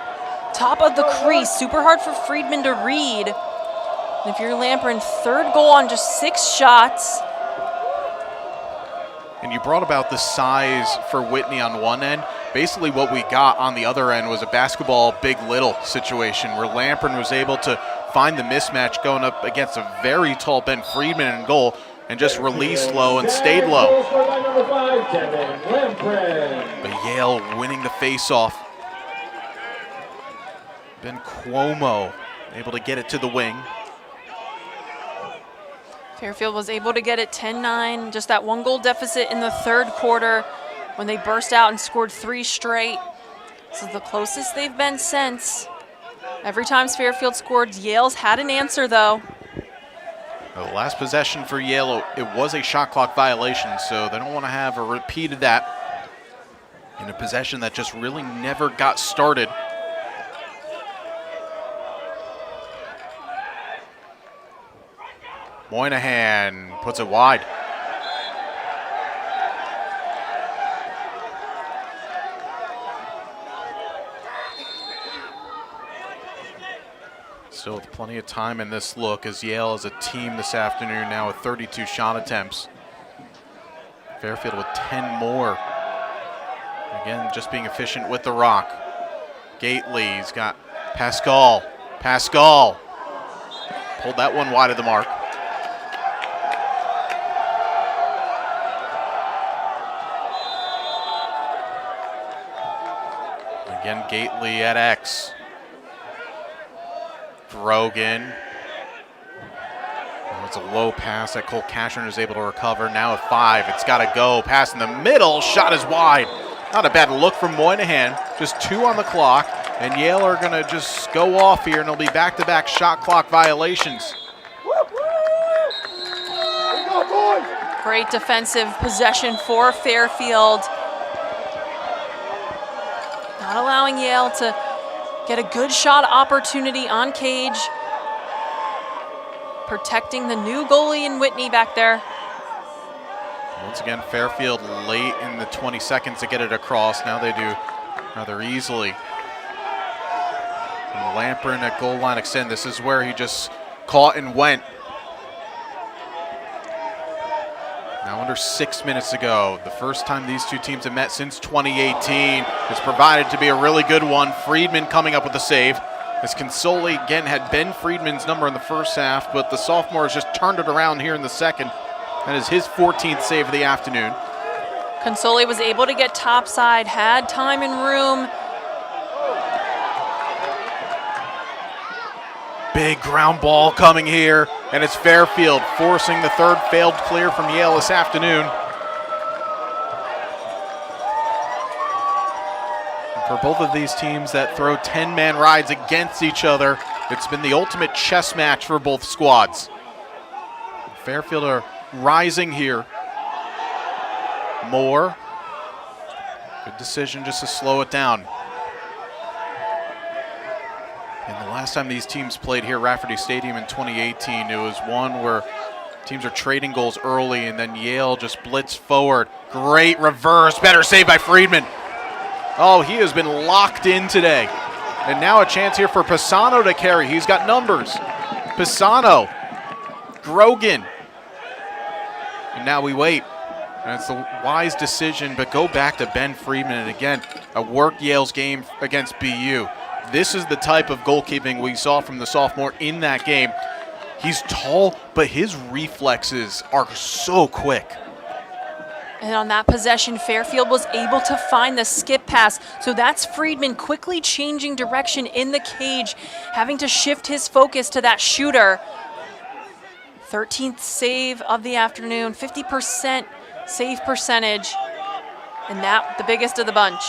top of the crease. Super hard for Friedman to read. And if you're Lamprin, 3rd goal on just 6 shots. And you brought about the size for Whitney on one end. Basically what we got on the other end was a basketball big-little situation where Lamprin was able to find the mismatch going up against a very tall Ben Friedman in goal and just released low and stayed low. But Yale winning the face-off. Ben Cuomo able to get it to the wing. Fairfield was able to get it 10-9, just that 1-goal deficit in the 3rd quarter when they burst out and scored 3 straight. This is the closest they've been since. Every time Fairfield scored, Yale's had an answer, though. The last possession for Yale, it was a shot clock violation, so they don't want to have a repeat of that in a possession that just really never got started. Moynihan puts it wide. Still with plenty of time in this look, as Yale as a team this afternoon now with 32 shot attempts. Fairfield with 10 more. Again, just being efficient with the rock. Gately's got Pascal. Pascal pulled that one wide of the mark. Again, Gately at X. Grogan. Oh, it's a low pass that Cole Cashner is able to recover. Now at 5, it's got to go. Pass in the middle, shot is wide. Not a bad look from Moynihan. Just 2 on the clock, and Yale are going to just go off here, and it'll be back-to-back shot clock violations. Great defensive possession for Fairfield. Not allowing Yale to get a good shot opportunity on Cage. protecting the new goalie in Whitney back there. Once again, Fairfield late in the 20 seconds to get it across. Now they do rather easily. And Lamprin at goal line extend. This is where he just caught and went. Now under 6 minutes to go. The first time these two teams have met since 2018. It's provided to be a really good one. Friedman coming up with the save. As Consoli again had Ben Friedman's number in the first half, but the sophomore has just turned it around here in the second. That is his 14th save of the afternoon. Consoli was able to get topside, had time and room. Big ground ball coming here, and it's Fairfield forcing the third failed clear from Yale this afternoon. And for both of these teams that throw 10-man rides against each other, it's been the ultimate chess match for both squads. Fairfield are rising here. Moore. Good decision just to slow it down. And the last time these teams played here at Rafferty Stadium in 2018, it was one where teams are trading goals early and then Yale just blitzed forward. Great reverse, better save by Friedman. Oh, he has been locked in today. And now a chance here for Pisano to carry. He's got numbers. Pisano, Grogan. And now we wait. And it's a wise decision, but go back to Ben Friedman. And again, a work Yale's game against BU. This is the type of goalkeeping we saw from the sophomore in that game. He's tall, but his reflexes are so quick. And on that possession, Fairfield was able to find the skip pass. So that's Friedman quickly changing direction in the cage, having to shift his focus to that shooter. 13th save of the afternoon, 50% save percentage, and that the biggest of the bunch.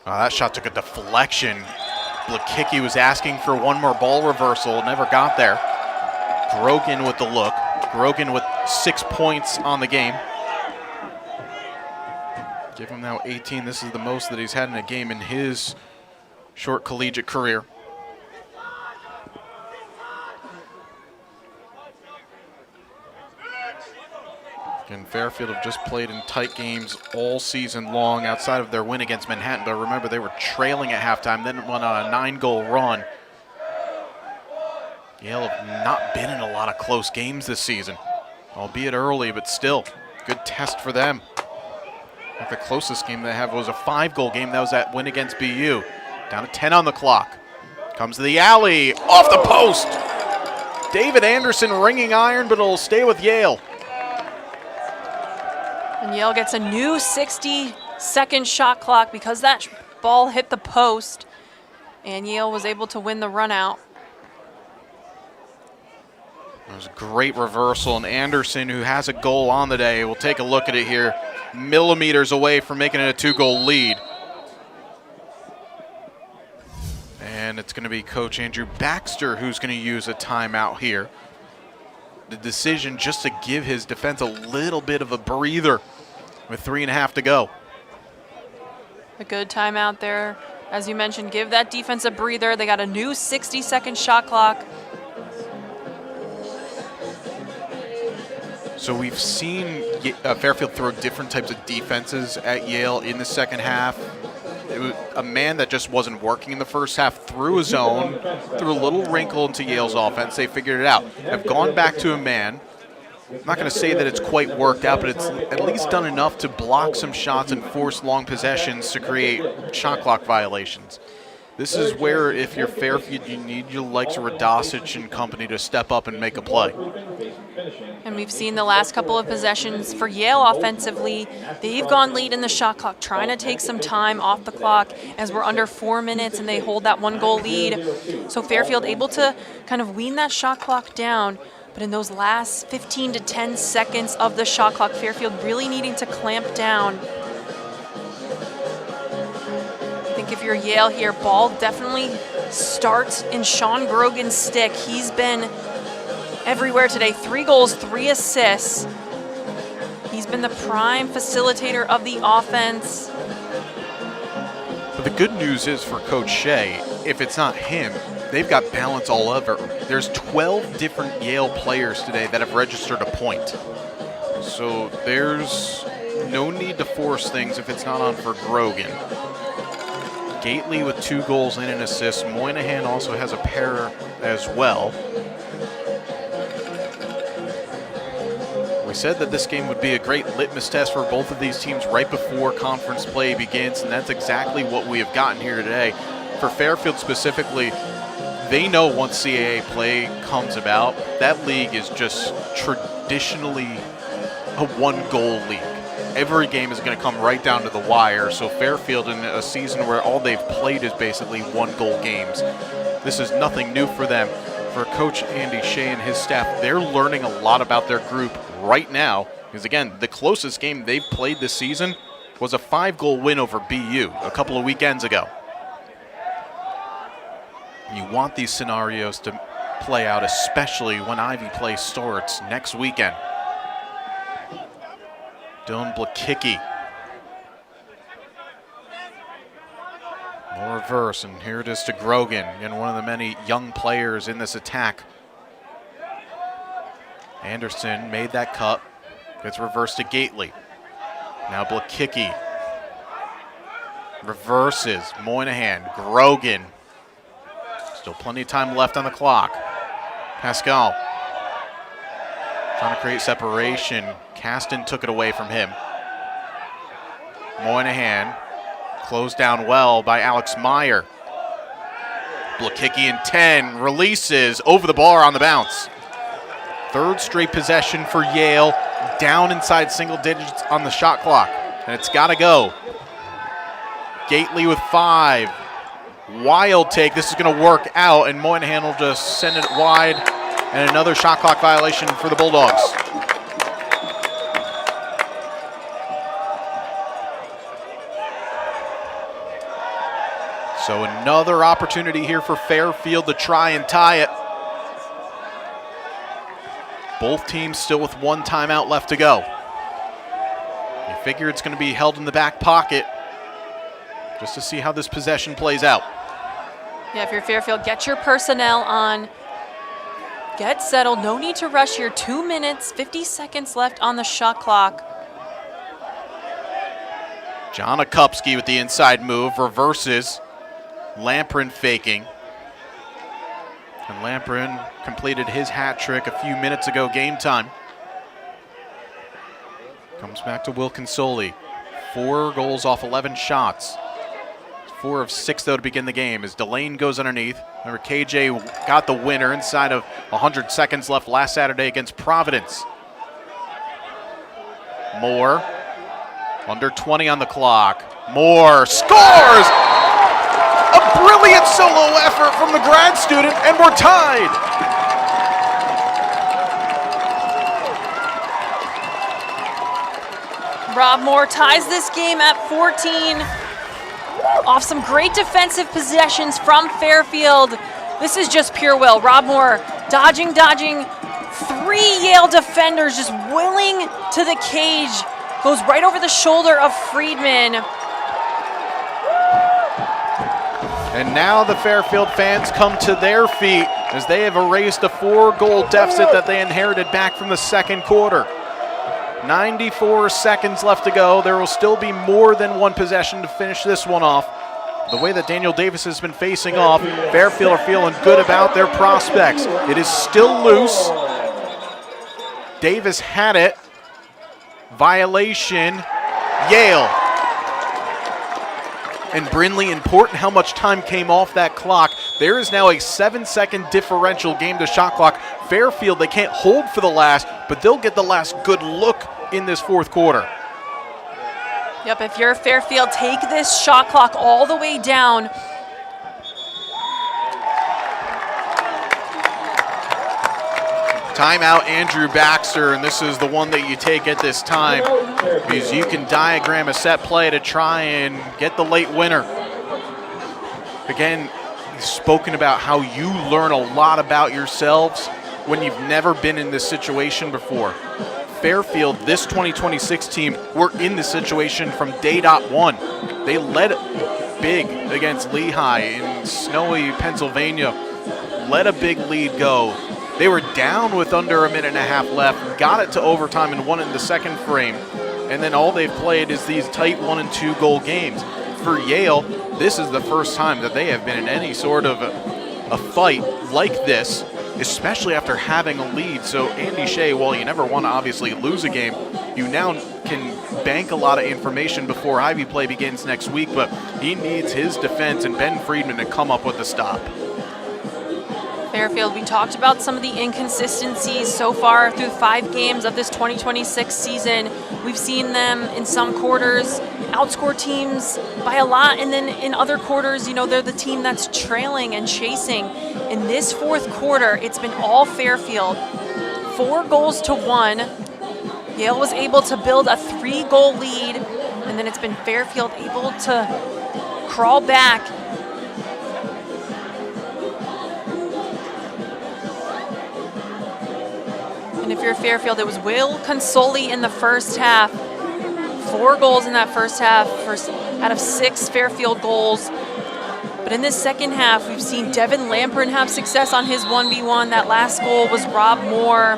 Oh, that shot took a deflection. Blakicki was asking for one more ball reversal, never got there. Grogan with the look. Grogan with 6 points on the game. Give him now 18. This is the most that he's had in a game in his short collegiate career. And Fairfield have just played in tight games all season long outside of their win against Manhattan. But remember, they were trailing at halftime, then went on a 9-goal run. Yale have not been in a lot of close games this season, albeit early, but still, good test for them. The closest game they have was a 5-goal game. That was that win against BU. Down to 10 on the clock. Comes to the alley, off the post. David Anderson ringing iron, but it'll stay with Yale. And Yale gets a new 60-second shot clock because that ball hit the post, and Yale was able to win the run out. It was a great reversal, and Anderson, who has a goal on the day, we'll take a look at it here, millimeters away from making it a 2-goal lead. And it's going to be Coach Andrew Baxter who's going to use a timeout here. The decision just to give his defense a little bit of a breather with 3.5 to go. A good timeout there. As you mentioned, give that defense a breather. They got a new 60-second shot clock. So we've seen Fairfield throw different types of defenses at Yale in the second half. It was a man that just wasn't working in the first half threw a zone, threw a little wrinkle into Yale's offense. They figured it out. Have gone back to a man. I'm not going to say that it's quite worked out, but it's at least done enough to block some shots and force long possessions to create shot clock violations. This is where, if you're Fairfield, you need your likes of Radosic and company to step up and make a play. And we've seen the last couple of possessions for Yale offensively. They've gone late in the shot clock, trying to take some time off the clock as we're under 4 minutes and they hold that 1-goal lead. So Fairfield able to kind of wean that shot clock down. But in those last 15 to 10 seconds of the shot clock, Fairfield really needing to clamp down. I think if you're Yale here, ball definitely starts in Sean Grogan's stick. He's been everywhere today. 3 goals, 3 assists. He's been the prime facilitator of the offense. But the good news is for Coach Shea, if it's not him, they've got balance all over. There's 12 different Yale players today that have registered a point. So there's no need to force things if it's not on for Grogan. Gately with 2 goals and an assist. Moynihan also has a pair as well. We said that this game would be a great litmus test for both of these teams right before conference play begins, and that's exactly what we have gotten here today. For Fairfield specifically, they know once CAA play comes about, that league is just traditionally a 1-goal league. Every game is going to come right down to the wire, so Fairfield in a season where all they've played is basically 1-goal games. This is nothing new for them. For Coach Andy Shea and his staff, they're learning a lot about their group right now, because again, the closest game they've played this season was a 5-goal win over BU a couple of weekends ago. You want these scenarios to play out, especially when Ivy plays Storts next weekend. Dylan Blakicki. More reverse, and here it is to Grogan, and one of the many young players in this attack. Anderson made that cut. Gets reversed to Gately. Now Blakicki. Reverses. Moynihan. Grogan. Still plenty of time left on the clock. Pascal. Trying to create separation. Caston took it away from him. Moynihan. Closed down well by Alex Meyer. Blakicki in 10. Releases over the bar on the bounce. 3rd straight possession for Yale, down inside single digits on the shot clock, and it's got to go. Gately with 5. Wild take. This is going to work out, and Moynihan will just send it wide, and another shot clock violation for the Bulldogs. So another opportunity here for Fairfield to try and tie it. Both teams still with 1 timeout left to go. You figure it's going to be held in the back pocket just to see how this possession plays out. Yeah, if you're Fairfield, get your personnel on. Get settled. No need to rush here. 2 minutes, 50 seconds left on the shot clock. John Akupski with the inside move, reverses. Lamprin faking. And Lamprin completed his hat trick a few minutes ago, game time. Comes back to Will Consoli. 4 goals off 11 shots. 4 of 6, though, to begin the game as Delane goes underneath. Remember, KJ got the winner inside of 100 seconds left last Saturday against Providence. Moore, under 20 on the clock. Moore scores! A brilliant solo effort from the grad student, and we're tied. Rob Moore ties this game at 14 off some great defensive possessions from Fairfield. This is just pure will. Rob Moore dodging. 3 Yale defenders just willing to the cage. Goes right over the shoulder of Friedman. And now the Fairfield fans come to their feet as they have erased a 4-goal deficit that they inherited back from the second quarter. 94 seconds left to go. There will still be more than 1 possession to finish this one off. The way that Daniel Davis has been facing off, Fairfield are feeling good about their prospects. It is still loose. Davis had it. Violation, Yale. And Brindley, important how much time came off that clock. There is now a 7-second differential game to shot clock. Fairfield, they can't hold for the last, but they'll get the last good look in this 4th quarter. Yep, if you're Fairfield, take this shot clock all the way down. Timeout, Andrew Baxter, and this is the one that you take at this time because you can diagram a set play to try and get the late winner. Again, he's spoken about how you learn a lot about yourselves when you've never been in this situation before. Fairfield, this 2026 team, were in this situation from day .1. They led big against Lehigh in snowy Pennsylvania. Let a big lead go. They were down with under a minute and a half left, got it to overtime and won it in the second frame. And then all they've played is these tight 1 and 2 goal games. For Yale, this is the first time that they have been in any sort of a fight like this, especially after having a lead. So Andy Shea, while you never want to obviously lose a game, you now can bank a lot of information before Ivy play begins next week, but he needs his defense and Ben Friedman to come up with a stop. Fairfield, we talked about some of the inconsistencies so far through 5 games of this 2026 season. We've seen them in some quarters outscore teams by a lot, and then in other quarters, you know, they're the team that's trailing and chasing. In this fourth quarter, it's been all Fairfield. 4 goals to 1. Yale was able to build a 3-goal lead, and then it's been Fairfield able to crawl back. And if you're Fairfield, it was Will Consoli in the first half. 4 goals in that first half, out of 6 Fairfield goals. But in this second half, we've seen Devin Lampern have success on his 1v1. That last goal was Rob Moore.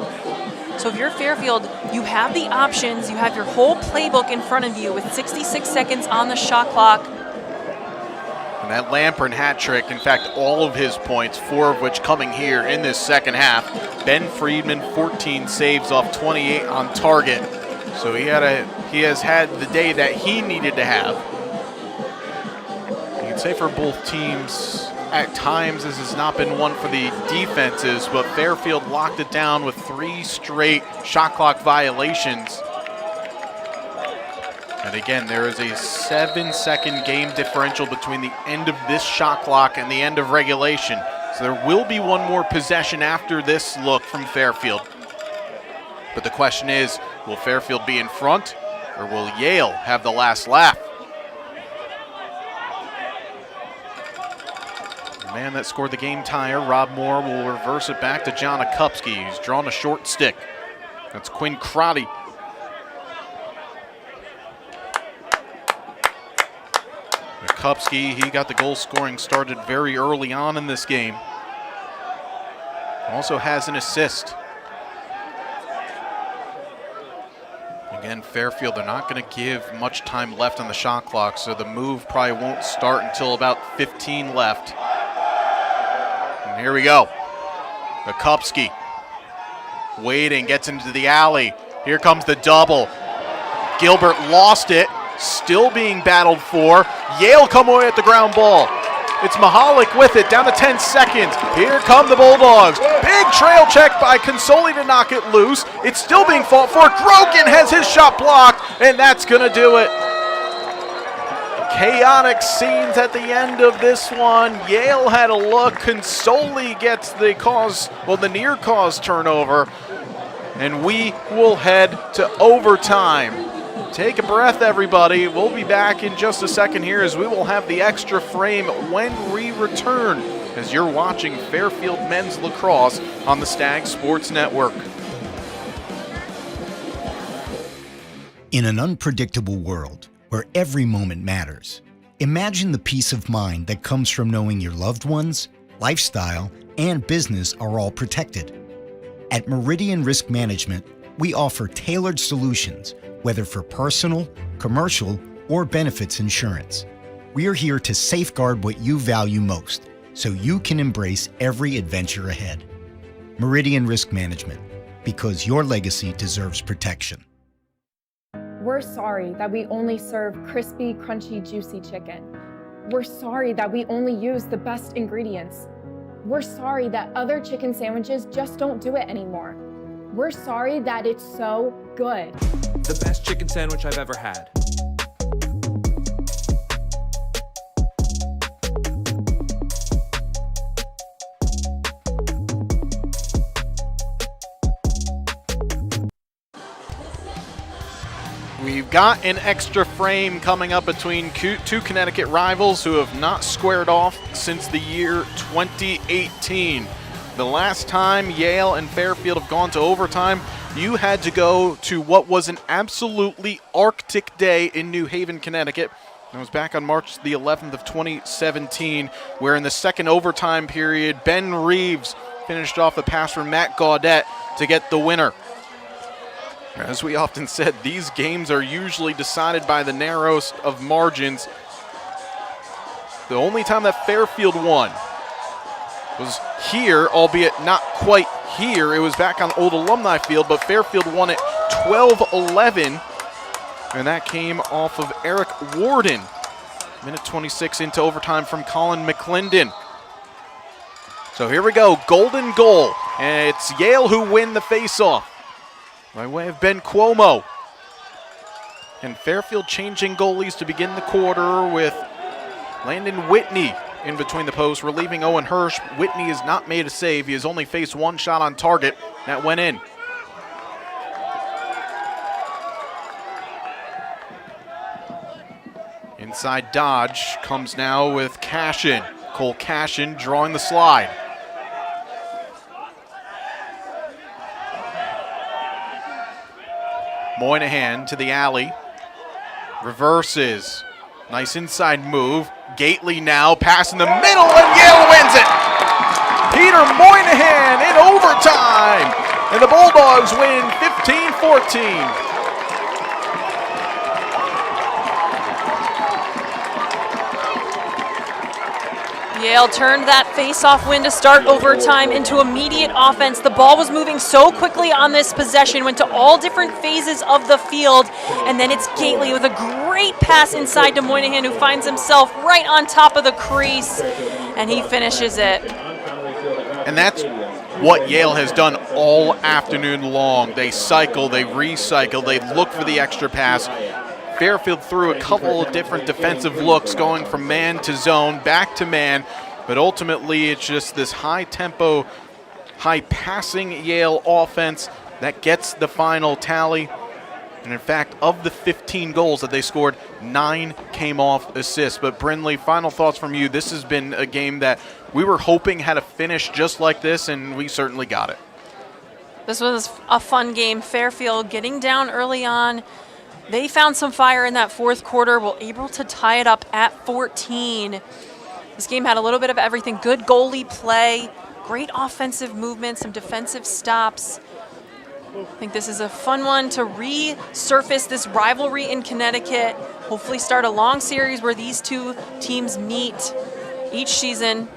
So if you're Fairfield, you have the options. You have your whole playbook in front of you with 66 seconds on the shot clock. And that Lampern hat trick, in fact, all of his points, 4 of which coming here in this second half. Ben Friedman, 14 saves off 28 on target. So he has had the day that he needed to have. You can say for both teams, at times this has not been one for the defenses, but Fairfield locked it down with 3 straight shot clock violations. And again, there is a 7-second game differential between the end of this shot clock and the end of regulation. So there will be one more possession after this look from Fairfield. But the question is, will Fairfield be in front, or will Yale have the last laugh? The man that scored the game tire, Rob Moore, will reverse it back to John Akupski, who's drawn a short stick. That's Quinn Crotty. Akupski, he got the goal scoring started very early on in this game. Also has an assist. Again, Fairfield, they're not going to give much time left on the shot clock, so the move probably won't start until about 15 left. And here we go. Akupski waiting, gets into the alley. Here comes the double. Gilbert lost it, still being battled for. Yale come away at the ground ball. It's Mahalik with it, down to 10 seconds. Here come the Bulldogs. Big trail check by Consoli to knock it loose. It's still being fought for. Grogan has his shot blocked, and that's going to do it. Chaotic scenes at the end of this one. Yale had a look. Consoli gets the near cause turnover, and we will head to overtime. Take a breath, everybody. We'll be back in just a second here as we will have the extra frame when we return, as you're watching Fairfield Men's Lacrosse on the Stag Sports Network. In an unpredictable world where every moment matters, imagine the peace of mind that comes from knowing your loved ones, lifestyle, and business are all protected. At Meridian Risk Management, we offer tailored solutions, whether for personal, commercial, or benefits insurance. We are here to safeguard what you value most, so you can embrace every adventure ahead. Meridian Risk Management, because your legacy deserves protection. We're sorry that we only serve crispy, crunchy, juicy chicken. We're sorry that we only use the best ingredients. We're sorry that other chicken sandwiches just don't do it anymore. We're sorry that it's so good. The best chicken sandwich I've ever had. We've got an extra frame coming up between 2 Connecticut rivals who have not squared off since the year 2018. The last time Yale and Fairfield have gone to overtime, you had to go to what was an absolutely Arctic day in New Haven, Connecticut. It was back on March the 11th of 2017, where in the second overtime period, Ben Reeves finished off a pass from Matt Gaudette to get the winner. As we often said, these games are usually decided by the narrowest of margins. The only time that Fairfield won was here, albeit not quite here. It was back on Old Alumni Field, but Fairfield won it 12-11. And that came off of Eric Warden. Minute 26 into overtime from Colin McClendon. So here we go, golden goal. And it's Yale who win the faceoff by way of Ben Cuomo. And Fairfield changing goalies to begin the quarter with Landon Whitney in between the posts, relieving Owen Hirsch. Whitney has not made a save. He has only faced one shot on target. That went in. Inside Dodge comes now with Cashin. Cole Cashin drawing the slide. Moynihan to the alley. Reverses. Nice inside move. Gately now, pass in the middle, and Yale wins it! Peter Moynihan in overtime! And the Bulldogs win 15-14. Yale turned that face-off win to start overtime into immediate offense. The ball was moving so quickly on this possession, went to all different phases of the field, and then it's Gately with a great pass inside to Moynihan, who finds himself right on top of the crease, and he finishes it. And that's what Yale has done all afternoon long. They cycle, they recycle, they look for the extra pass. Fairfield threw a couple of different defensive looks, going from man to zone, back to man, but ultimately it's just this high-tempo, high-passing Yale offense that gets the final tally. And in fact, of the 15 goals that they scored, 9 came off assists. But Brindley, final thoughts from you. This has been a game that we were hoping had a finish just like this, and we certainly got it. This was a fun game. Fairfield getting down early on. They found some fire in that fourth quarter, were able to tie it up at 14. This game had a little bit of everything. Good goalie play, great offensive movement, some defensive stops. I think this is a fun one to resurface this rivalry in Connecticut. Hopefully start a long series where these two teams meet each season.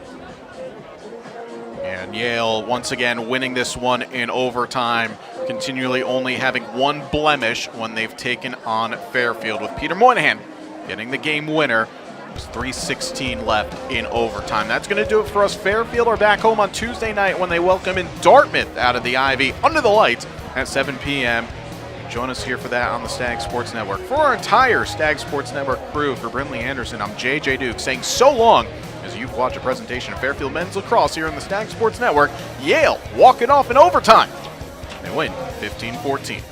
And Yale once again winning this one in overtime, continually only having one blemish when they've taken on Fairfield, with Peter Moynihan getting the game winner. There's 3:16 left in overtime. That's going to do it for us. Fairfield are back home on Tuesday night when they welcome in Dartmouth out of the Ivy under the lights at 7 p.m. Join us here for that on the Stag Sports Network. For our entire Stag Sports Network crew, for Brindley Anderson, I'm JJ Duke saying so long as you've watched a presentation of Fairfield Men's Lacrosse here on the Stag Sports Network. Yale walking off in overtime. They win 15-14.